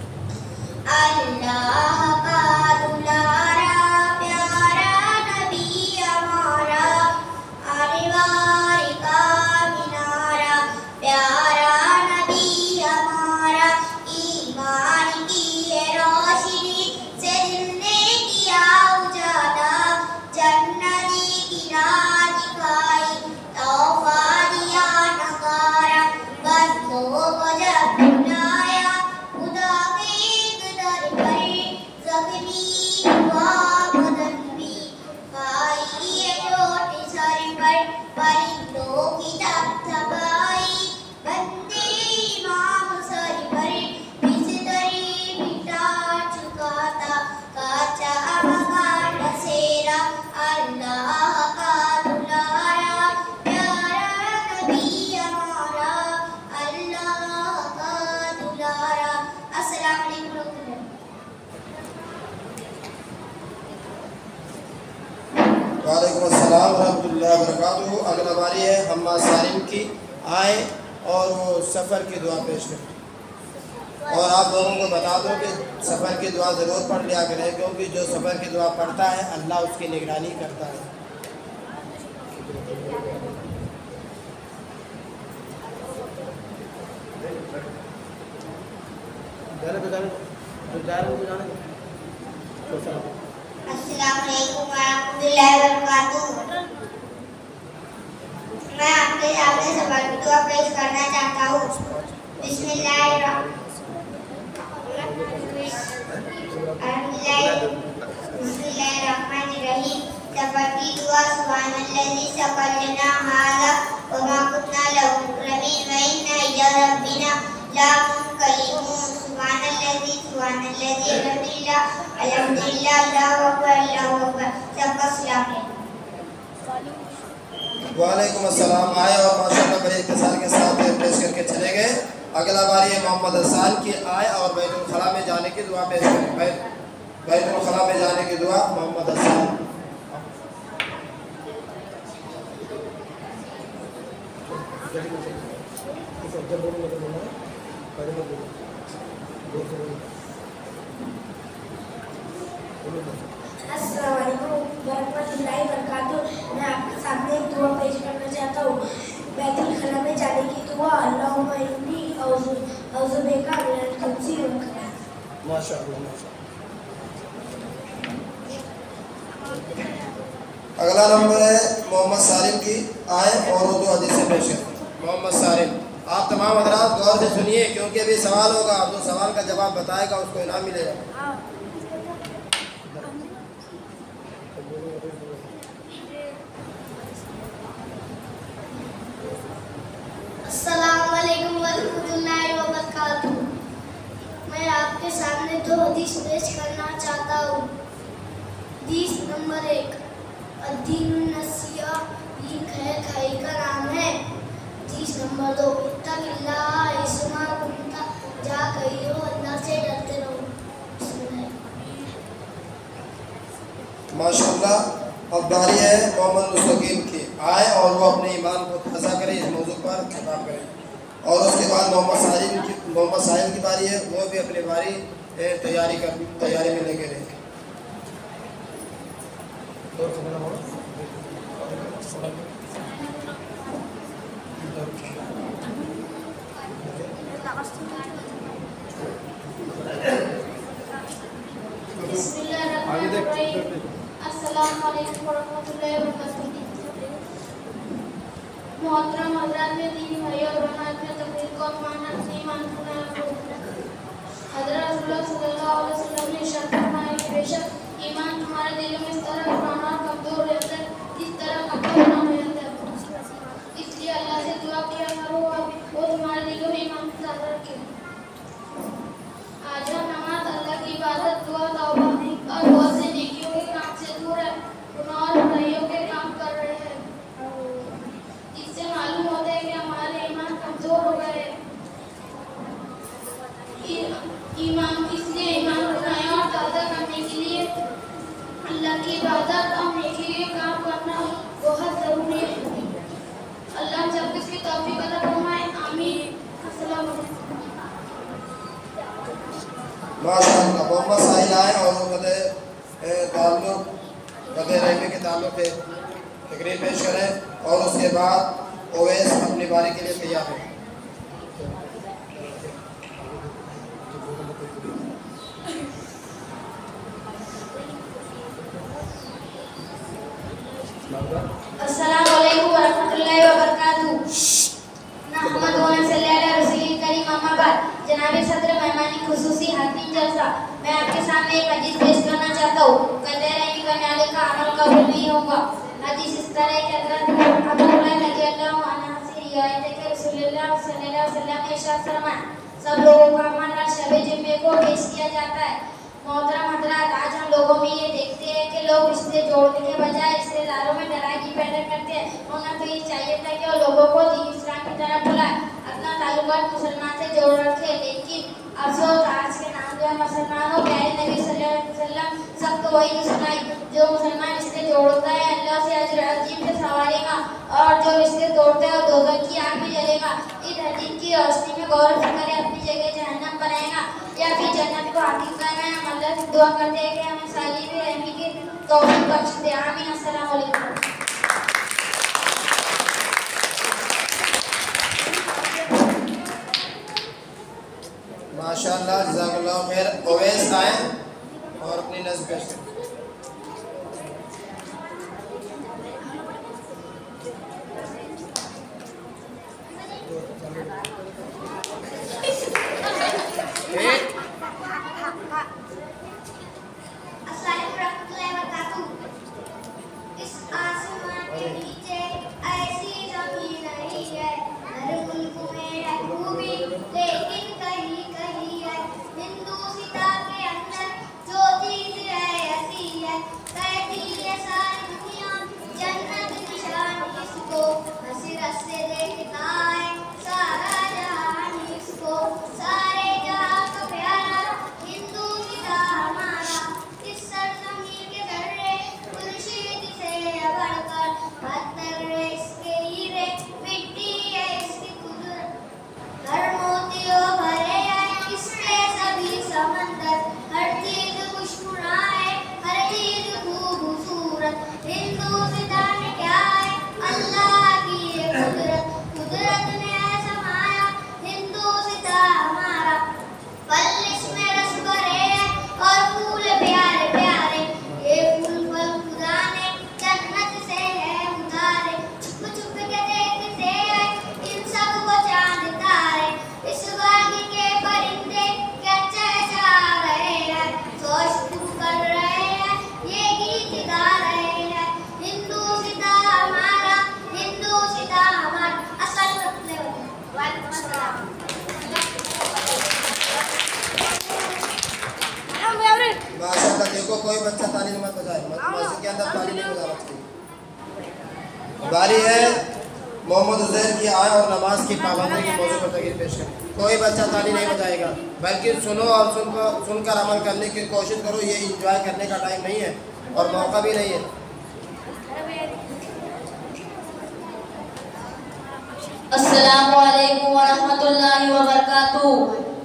अल्लाह का दुलारा प्यारा नबी हमारा, आने वाले का मिनारा, प्यारा नबी हमारा, ईमान की है रोशनी से दिल ने किया उजाला, जन्नती वालेकुम अस्सलाम रहमतुल्लाहि व बरकातुहू। अगला बारी है हम्मा सालिम की। आए और वो सफ़र की दुआ पेश करें। और आप लोगों को बता दो कि सफ़र की दुआ ज़रूर पढ़ लिया करें, क्योंकि जो सफ़र की दुआ पढ़ता है अल्लाह उसकी निगरानी करता है। अस्सलामुअलैकुम वरहमतुल्लाहि वबरकातुहू। मैं आपके सामने सफर की दुआ पेश करना चाहता हूँ। बिस्मिल्लाहिर्रहमानिर्रहीम। सफर की दुआ सुब्हानल्लज़ी सफ़रना हाज़ा व मा कुन्ना लहू मुक़रिनीन व इन्ना इला रब्बिना लामुनक़लिबून। सुब्हानल्लज़ी अल्हम्दुलिल्लाह अल्लाहु अकबर सबका सलाम है। वालेकुम अस्सलाम। आए और माशाअल्लाह बड़े इख्तिसार के साथ पेश करके चले गए। अगला बारी है मोहम्मद हसन की। आए और बैतुल खला में जाने की दुआ पेश करें। बैतुल खला में जाने की दुआ मोहम्मद हसन। अस्सलाम वालेकुम वरहमतुल्लाहि वबरकातुहू। मैं आपके सामने एक दुआ पेश करना चाहता हूँ। बैतुल खला में जाने की दुआ अल्लाहुम्मा इन्नी औज़ु बिका मिनल खुब्सी वल खबाइस। माशाअल्लाह माशाअल्लाह। अगला नंबर है मोहम्मद सालिम की। आए और उर्दू हदीस से पेश करें। मोहम्मद सालिम, आप तमाम हज़रात गौर से सुनिए, क्योंकि अभी सवाल होगा, जो सवाल का जवाब बताएगा उसको इनाम मिलेगा। अस्सलाम वालेकुम वरहमतुल्लाहि वबरकातुहू। मैं आपके सामने दो हदीस पेश करना चाहता हूँ। हदीस नंबर 1, अद्दीनुन नसीहा, दीन खैर खाई का नाम है। हदीस नंबर 2, इत्तक़िल्लाह इसमा कुन्ता, जहाँ कहीं हो अल्लाह से डरते रहो। माशाअल्लाह। अब बारी है मोहम्मद मुस्तकीम की। आए और वो अपने ईमान को ताज़ा करें, इस मौजू पर खिताब करें। और उसके बाद मोहम्मद साहिल की बारी है, वो भी अपनी बारी तैयारी में लगे रहेंगे। अस्सलाम वालेकुम वरहमतुल्लाहि वबरकातुहू। मोहतरम हज़रात में दीनी भाई और बहनों के तकरीर को अपना अपनी ईमान पूरा रखो। हज़रत रसूलुल्लाह सल्लल्लाहु अलैहि वसल्लम ने इरशाद फरमाया कि बेशक ईमान तुम्हारे दिलों में इस तरह पुराना और कमजोर रहता है जिस तरह कपड़ा पुराना रहता है। इसलिए अल्लाह से दुआ किया करो और वो तुम्हारे दिलों में ईमान को ताज़ा रखे। आज हम नमाज, अल्लाह की इबादत, दुआ, तौबा और बहुत से नेकियों के काम से दूर है, गुनाह और बुराइयों के काम कर रहे हैं। इससे मालूम होता है कि हमारे ईमान कमजोर हो गए हैं। इसलिए ईमान बनाया और ताज़ा करने के लिए अल्लाह की इबादत और नेकी के काम करना बहुत ज़रूरी है। अल्लाह हम सब इसकी तौफीक अता फरमाए। आमीन। अस्सलाम वालेकुम। माशाअल्लाह। मोहम्मद साहिल आए और ताल्लुक़ रहमी के ताल्लुक़ से तकरीर पेश करें। और उसके बाद ओवैस अपनी बारी के लिए तैयार है। अस्सलाम वालेकुम वरहमतुल्लाहि वबरकातुहू। नहमदुहु व नसल्ली अला रसूलिल करीम, अम्मा बाद। जनाब सदर मेहमानी खुसूसी हातिम जलसा, मैं आपके सामने एक हदीस पेश करना चाहता हूँ। कहते हैं कि करने वाले का अमल कबूल नहीं होगा। हदीस इस तरह है कि हज़रत अबू हुरैरा रज़ियल्लाहु अन्हु से रिवायत है कि रसूलुल्लाह सल्लल्लाहु अलैहि वसल्लम ने इरशाद फरमाया, सब लोगों का अमल हर शब जुम्मे को पेश किया जाता है। मोहतरम हज़रात, आज हम लोगों में ये देखते हैं कि लोग रिश्ते जोड़ने के बजाय रिश्तेदारों में लड़ाई पैदा करते हैं। उन्हें तो ये चाहिए था कि वो लोगों को दीन इस्लाम की तरफ बुलाए, अपना ताल्लुकात मुसलमान से जोड़ रखे। लेकिन अफसोस, आज के नाम मुसलमानों प्यारे नबी सल्लल्लाहु अलैहि वसल्लम सबको वही सुनाई, जो मुसलमान रिश्ते जोड़ता है अल्लाह से अजर अजीम से सवारेगा और जो रिश्ते तोड़ता है वो दोज़ख की आग में जलेगा। इस हदीस की रोशनी में गौर से करें, अपनी जगह जहन्नम बनाएगा या फिर जन्नत को हासिल करना है। हम अल्लाह से दुआ करते हैं कि हमें सालिम रहमी की तौफीक बख्श दे। आमीन। अस्सलाम वालेकुम। माशाअल्लाह, जज़ाकल्लाह खैर। ओवैस आए और अपनी नज़्म पेश करें। अस्सलाम रहमतुल्लाहि व बरकातहू। इस आसमान के नीचे ऐसी ज़मीन नहीं है, हर मुल्क में है खूबी लेकिन कहीं कहीं है। हिंदू सिता के अंदर जो चीज़ है ऐसी है, कहती है सारी दुनिया जन्नत निशानी इसको, हसीरत से देखता है सारा जहान इसको। सारे जहां का प्यारा हिंदू सिता हमारा, इस सरज़मीन के दर्रे खुर्शीद से बढ़कर पत्थर है इसके हीरे, मिट्टी है इसकी कुदरत, हर मोतियों भरे हैं इसके सभी समंदर, हर चीज खुशनुमा है हर चीज खूबसूरत। हिंदू सिता में क्या है अल्लाह की ये कुदरत, कुदरत में है समाया हिंदू सिता हमारा। फल इसमें रस भरे हैं और फूल प्यारे प्यारे, ये फूल फल खुदा ने जन्नत से है उतारे। छुप छुप के देखते हैं इन सब को चांद तारे, इस बाग के परिंदे क्या चहचहा रहे हैं, सोच कर रहे हैं ये गीत गा रहे हैं। हिंदू सिता हमारा, हिंदू सिता हमारा। अस्सलाम वालेकुम। माशाअल्लाह, देखो कोई बच्चा ताली मत बजाए, मस्जिद के अंदर ताली नहीं बजाना चाहिए। बारी है मोहम्मद उज़ैर की, आए और नमाज की पाबंदी के मौजू पर तकरीर पेश करें। कोई बच्चा ताली नहीं बजाएगा, बल्कि सुनो और सुनकर अमल करने की कोशिश करो। ये इंजॉय करने का टाइम नहीं है और मौका भी नहीं है। अस्सलामु अलैकुम व रहमतुल्लाहि व बरकातहू।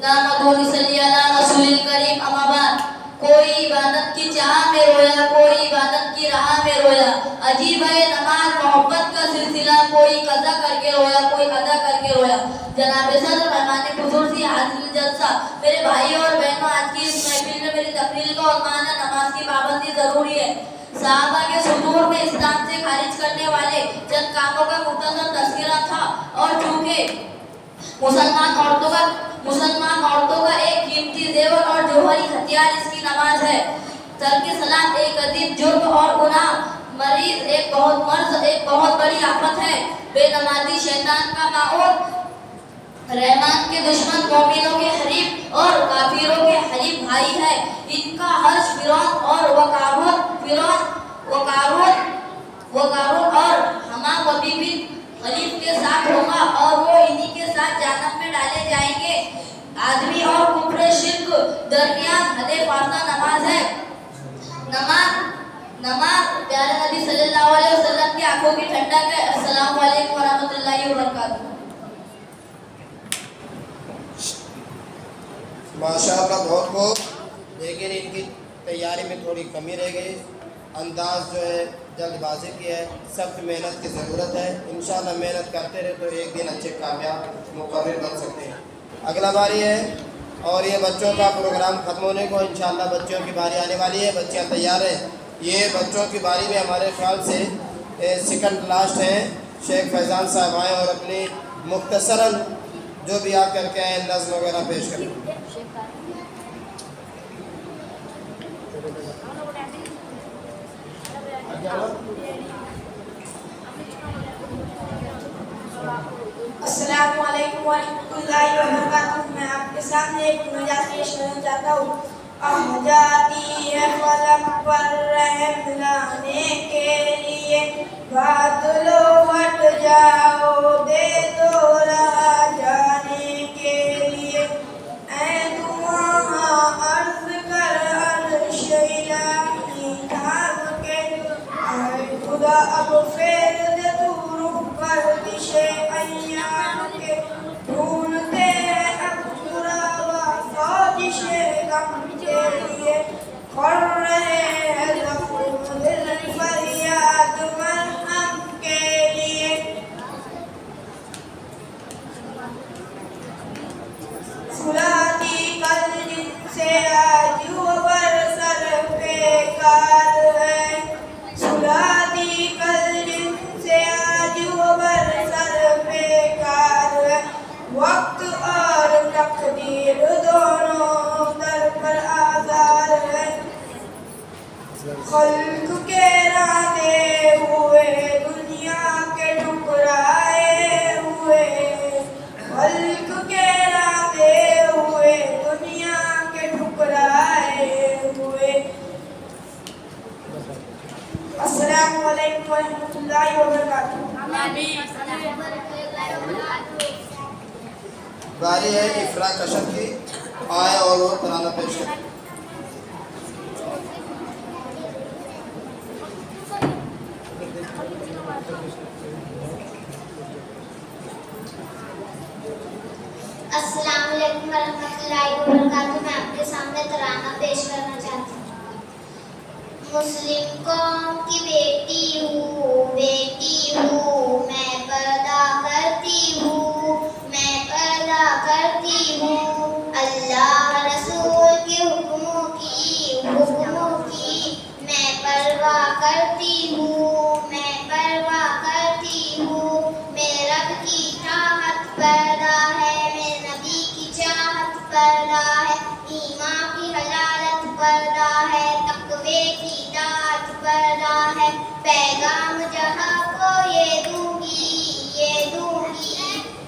नहमदुहु व नसल्ली अला रसूलिल करीम। अम्मा बाद, कोई इबादत की चाह में रोया, कोई इबादत की राह में रोया। अजीब है नमाज मोहब्बत का सिलसिला, कोई कज़ा करके रोया, कोई अदा करके रोया। जनाब सदर मेहमान खुसूसी हाजिर जलसा, मेरे भाइयों और बहनों, आज की इस महफिल में मेरी तकरीर का उन्वान है नमाज की पाबंदी जरूरी है। सहाबा के सुदूर में इस्लाम से खारिज करने वाले चंद कामों का मुख्तसर तज़किरा था, और चूँकि मुसलमान औरतों का एक कीमती जेवर और जौहरी हथियार इसकी नमाज है। तर्क सलात एक अजीब जुर्म और गुनाह, मरीज एक बहुत बड़ी आफत है। बेनमाजी शैतान का माऊन, रहमान के दुश्मन, मोमिनों के हरीफ और काफिरों के हरीफ भाई है। इनका हर्ष फिरौन और वकारुत और हमाम वबी बिन खलीफ के साथ होगा, और वो इन्हीं के साथ जहन्नम में डाले जाएंगे। आदमी और कुफ्र शिर्क दरमियान हदे फासला नमाज है। नमाज प्यारे नबी सल्लल्लाहु अलैहि वसल्लम की आंखों की ठंडक है। अस्सलाम वालेकुम व रहमतुल्लाहि व बरकातहू। माशाअल्लाह बहुत खूब, लेकिन इनकी तैयारी में थोड़ी कमी रह गई। अंदाज जो है जल्दबाजी की है, सख्त मेहनत की ज़रूरत है। इंशाअल्लाह मेहनत करते रहे तो एक दिन अच्छे कामयाब मुक़र्रिर बन सकते हैं। अगला बारी है और ये बच्चों का प्रोग्राम ख़त्म होने को इंशाअल्लाह बच्चों की बारी आने वाली है। बच्चियाँ तैयार हैं। ये बच्चों की बारी में हमारे ख्याल से सेकंड लास्ट हैं। शेख फैज़ान साहब आए और अपनी मुख्तसरन जो भी आप करके आए नज़्म वगैरह पेश करें। अस्सलामु अलैकुम व रहमतुल्लाहि व बरकातहू। मैं आपके सामने एक नजात पेश करना चाहता हूँ। जाती है फलक पर रहम लाने के लिए, बादलो हट जाओ दे दो राह जाने के लिए। ऐ दुआ खुदा अब फेर दे तू रुख कर दिशे अय्याम के, ढूंढते हैं अब मुरावा साजिशे गम के लिए, कर रहे हैं जख्म दिल फरियाद मरहम के लिए। सुलाती कल जिनसे आज वो बरसर बेकार है, सुलाती कल जिनसे आज वो बरसर बेकार है, वक्त और तकदीर दोनों दर पर आज़ार है। खल्क के राते हुए दुनिया के ठुकराए हुए, खल्क के राते हुए दुनिया के ठुकराए हुए। अस्सलामु अलैकुम वरहमतुल्लाहि वबरकातुहू। बारी है इफ्रा कशफ की, आए और वो तराना पेश करें। अस्सलाम वालेकुम वरहमतुल्लाहि वबरकातुहू। मैं आपके सामने तराना पेश करना चाहती हूँ। मुस्लिम कौम की बेटी हूँ मैं पैदा करती हूँ, मैं पैदा करती हूँ। अल्लाह रसूल के हुक्मों की मैं परवाह करती हूँ, मैं परवाह करती हूँ। मेरे रब की चाहत पैदा है, मेरे नबी की चाहत पैदा है, ईमान की हलालत पैदा है, तक़वे की दात पैदा है। पैगाम जहाँ को ये दूंगी,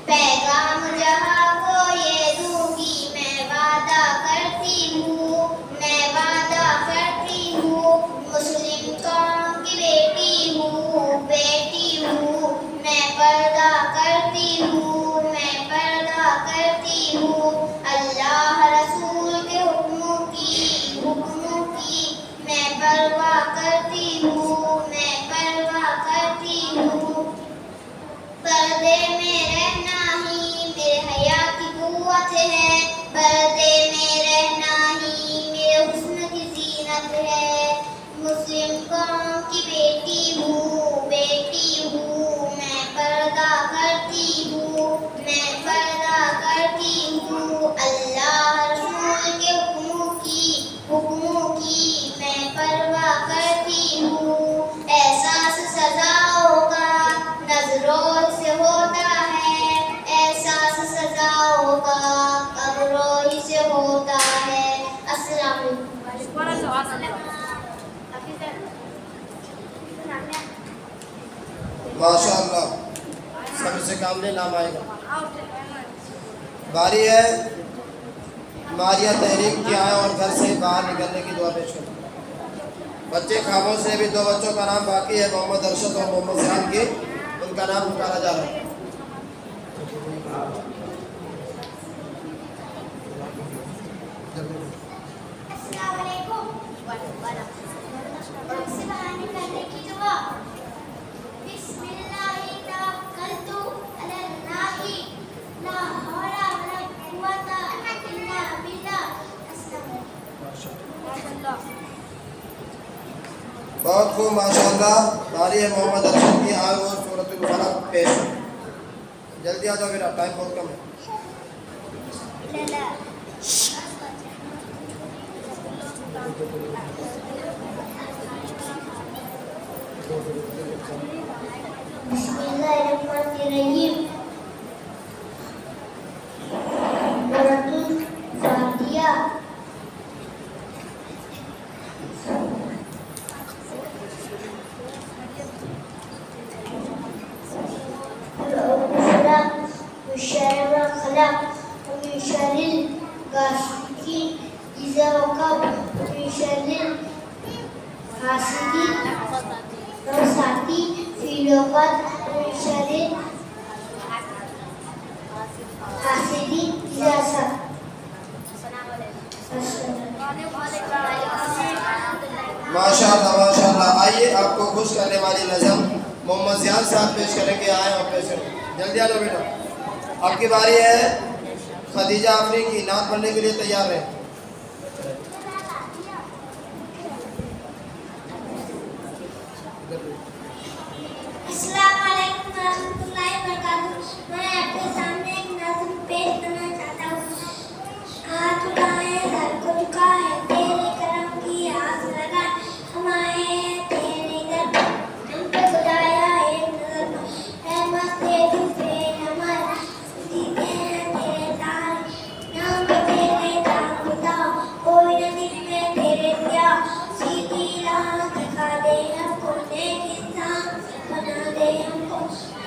पैगाम जहाँ को ये दूंगी। मैं वादा करती हूँ, मैं वादा करती हूँ। मुस्लिम कौम की बेटी हूँ मैं पर्दा करती हूँ, मैं पर्दा करती हूँ। अल्लाह रसूल के हुक्मों की मैं परवाह करती हूँ, मैं परवाह करती हूँ। पर्दे में रहना ही मेरे हया की कुव्वत है, पर्दे में रहना ही मेरे हुस्न की जीनत है। मुस्लिम कौम की बेटी हूँ मैं पर्दा करती हूँ, मैं पर्दा करती हूँ। अल्लाह रसूल के हुक्मों की मैं परवाह करती हूँ। एहसास सजाओं का नजरों से होता है, एहसास सजाओं का कब्रों से होता है। अस्सलाम वालेकुम। माशाअल्लाह, सबसे काम ले नाम आएगा। बारी है मारिया तहरीक की, आए और घर से बाहर निकलने की दुआ पेश करें। बच्चे खामोश से भी दो बच्चों का नाम बाकी है, मोहम्मद अरशद और मोहम्मद सियान के, उनका नाम पुकारा जा रहा है। बहुत खूब माशाअल्लाह। बारी है मोहम्मद अरशद की, आए और सूरतुल फलक पेश। जल्दी आ जाओ बेटा, टाइम बहुत कम है। बिस्मिल्लाहिर्रहमानिर्रहीम। सूरतुल फातिहा। माशाअल्लाह माशाअल्लाह। आइए आपको खुश करने करने वाली नज़म मोहम्मद ज़ियाद साहब पेश करेंगे। आए और पेश करें, जल्दी आ जाओ बेटा, आपकी बारी है। खदीजा आफरी की नात पढ़ने के लिए तैयार है। अस्सलाम वालेकुम रहमतुल्लाहि व बरकातहू। मैं आपके सामने एक नज़्म पेश करना चाहता हूँ। हाथ उठाए सर को झुकाए तेरे करम की आस लगाए, हम आए हैं तेरे घर हम पे खुदाया एक नजर रहमत दे दूसरे हमारा सीधे हैं तेरे तारे नाम पे तेरे दाम बताओ कोई न दिल में तेरे प्यार सीधी राह दिखा दे हमको नेक इंसान बना दे हमको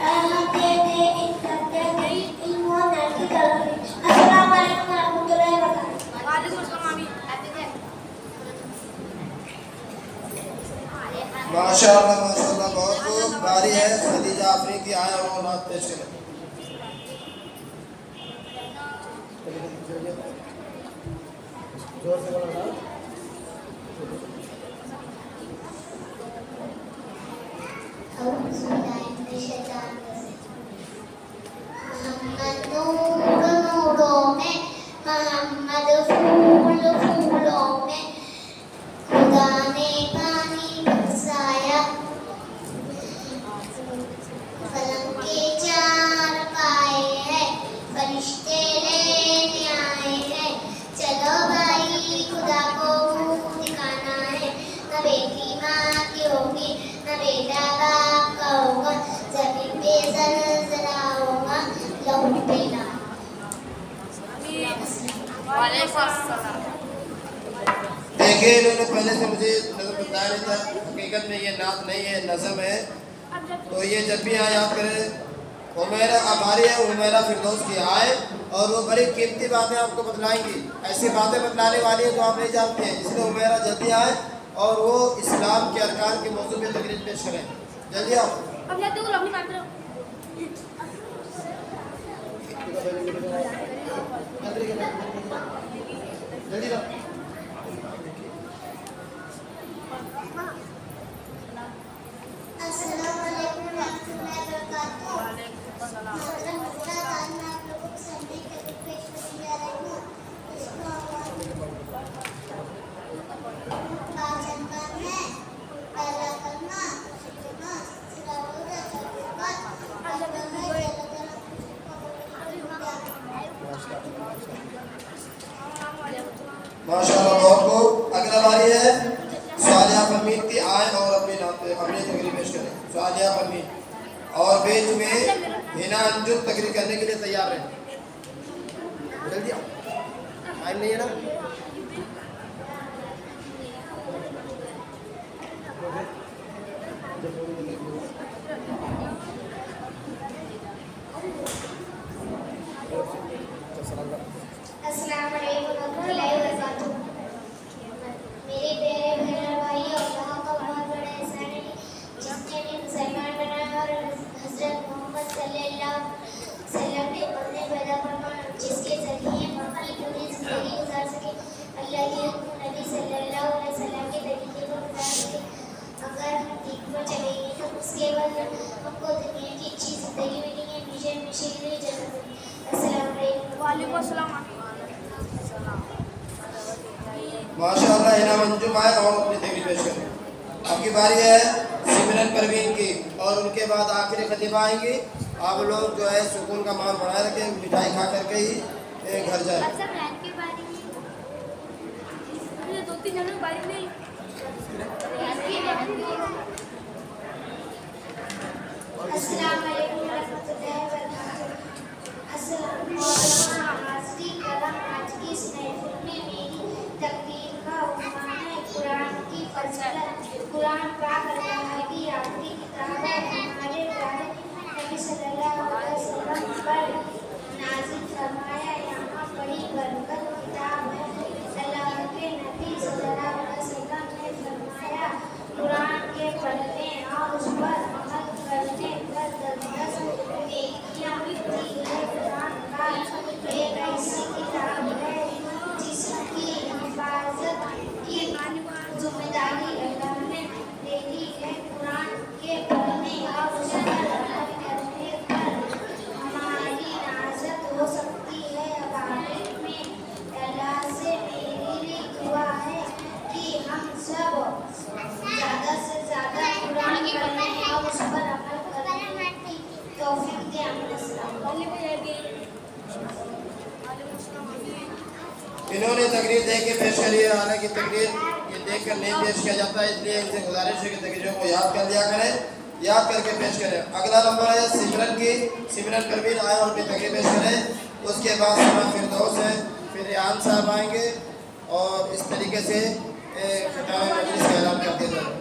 रहमत दे दे इज्जत दे दे इल्म और नर की तरफ। अस्सलाम वालेकुम रहमतुल्लाहि व बरकातहू। वालेकुम अस्सलाम अभी माशाअल्लाह माशाअल्लाह, बहुत खूब। बारी है खदीजा आफरी की, आए और नात पेश करें। जोर से बोलो ना। मोहम्मद नूर नूरों में, मोहम्मद फूल फूलों में, खुदा ने पानी बरसाया, कलम के चार पाए हैं, फरिश्ते लेने आए हैं, चलो भाई खुदा को मुँह दिखाना है, न बेटी माँ की होगी न बेटा बाप का होगा, जमीन पे ज़लज़ला होगा लहू पे लाल। देखिए, इन्होंने पहले से मुझे नज़म बताया नहीं था, हकीकत में ये नात नहीं है, नज़म है। तो ये जब भी यहाँ याद करें, उमैरा आभारी है, उमैरा फिरदौस की आए और वो बड़ी कीमती बातें आपको बतलाएंगी। ऐसी बातें बतलाने वाली है तो आप नहीं जानते हैं, इसलिए उमैरा जल्दी आए और वो इस्लाम के अरकान के मौजू पे तकरीर पेश करें। जल्दी आओ। जल्दी आओ। अस्सलाम वालेकुम रहमतुल्लाहि व बरकातहू। मैं आप लोगों के सामने एक तकरीर पेश करने जा रही हूँ। इसको पाचन करना, पहला करना, शुक्रमा, सिरावुरा, चलबात, माशाअल्लाह, बहुत खूब। अगला बारी है सालिया परमीन की, आए और अपनी तकरीर पेश करें। सालिया परमीन और बीच में हिना अंजुम तकरीर करने के लिए तैयार हैं। जल्दी आओ, टाइम नहीं है ना। अस्सलाम वालेकुम रहमतुल्लाहि व बरकातहू। मेरे प्यारे बहन भाइयों, अल्लाह का बहुत बड़ा एहसान है जिसने हमें मुसलमान बनाया और हज़रत मोहम्मद सल्लल्लाहु अलैहि वसल्लम ने हमें पैदा फरमाया जिसके ज़रिए हम अपनी पूरी ज़िंदगी गुजार सके, अल्लाह के नबी सल्लल्लाहु अलैहि वसल्लम के तरीके पर गुजार सके। अगर हम ठीक पर चलेंगे तो उसके बाद हमको दुनिया की अच्छी ज़िंदगी मिलेगी, हमेशा हमेशा के लिए जन्नत मिलेगी। अस्सलाम वालेकुम। वालेकुम अस्सलाम। माशाअल्लाह, हिना अंजुम आए और अपनी तकरीर पेश करें। आपकी बारी है सिमरन परवीन की और उनके बाद आखिरी खतीबा आएंगी। आप लोग जो है सुकून का माहौल बनाए रखें, मिठाई खा करके ही घर जाए। अस्सलाम वालेकुम रहमतुल्लाहि व बरकातहू। अस्सलाम हाज़रीन करम, आज की इस महफिल में मेरी तकरीर का उन्वान है कुरान की फज़ीलत। कुरान पाक अल्लाह की आखिरी किताब है, हमारे प्यारे नबी सल्लल्लाहु अलैहि वसल्लम पर नाज़िल फरमाया यहाँ बड़ी बरकत किताब है। अल्लाह के नबी सल्लल्लाहु अलैहि वसल्लम ने फरमाया कुरान के तौफीक दे। आमीन। इन्होंने तकरीर देख के पेश करी है, हालांकि तकरीर ये देख कर नहीं पेश किया जाता है, इसलिए इनसे गुजारिश है कि तकरीरों को याद कर लिया करें, याद करके पेश करें। अगला नंबर है सिमरन की। सिमरन परवीन आए और अपनी तकरीर पेश करें। उसके बाद सना फिरदौस है, फिर रियान साहब आएंगे और इस तरीके से खिताब मजलिस का ऐलान करते जाएंगे।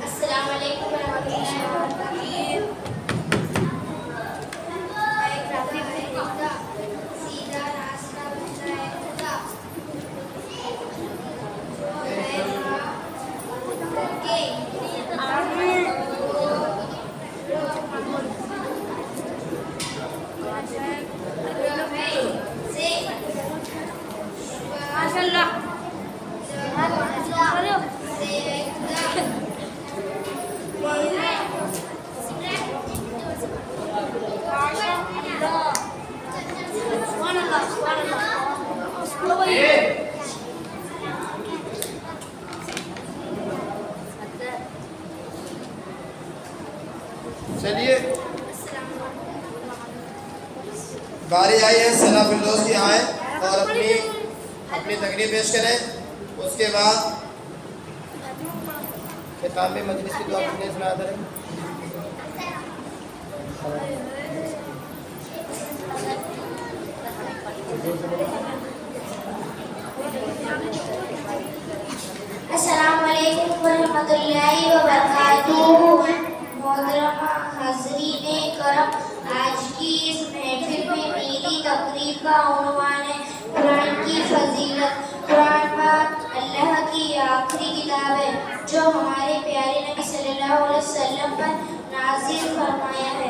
अस्सलाम वालेकुम रहमतुल्लाहि व बरकातहू। सीधा रास्ता बताए खुदा। माशाअल्लाह। चलिए बारी आई है सना फिरदौस की, आए और अपनी तकरीर पेश करें। उसके बाद खिताब में मजलिस की दुआ करने सुना करें। अस्सलाम वालेकुम वरहमतुल्लाहि वबरकातुहू। मोहतरमा हाज़रीन करम, आज की इस महफिल में मेरी तकरीर का उन्वान है कुरान की फजीलत। कुरान पाक अल्लाह की आखिरी किताब है जो हमारे प्यारे नबी सल्लल्लाहु अलैहि वसल्लम पर नाज़िल फरमाया है।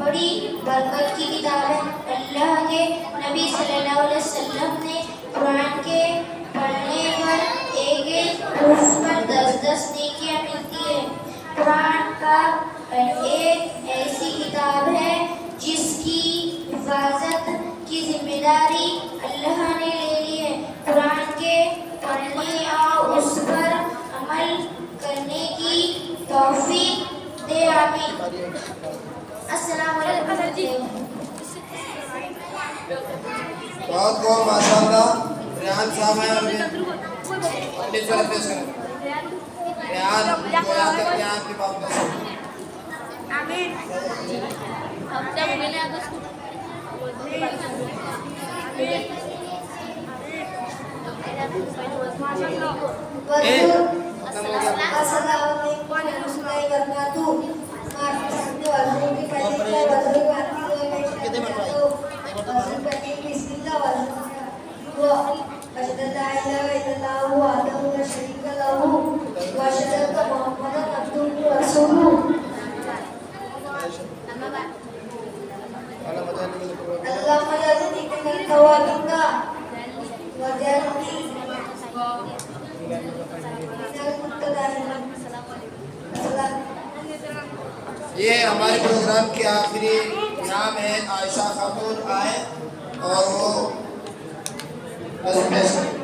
बड़ी बरकत की किताब है। अल्लाह के नबी सल्लल्लाहु अलैहि वसल्लम ने कुरान के पढ़ने पर एक उर्फ पर 10-10 नेकियां मिलती है। कुरान का एक ऐसी किताब है जिसकी हिफाजत की जिम्मेदारी अल्लाह ने ले ली है। कुरान के पढ़ने और उस पर अमल करने की तौफीक दे। आमीन। अस्सलाम वालेकुम। बहुत बहुत माशाअल्लाह। रियान साहब हैं और अपनी सूरत पेश करें। रियान को याद करके आपकी बात पेश करें। आमीन। ये हमारे प्रोग्राम के आखिरी नाम है आयशा खातून आए और वो पेश करें।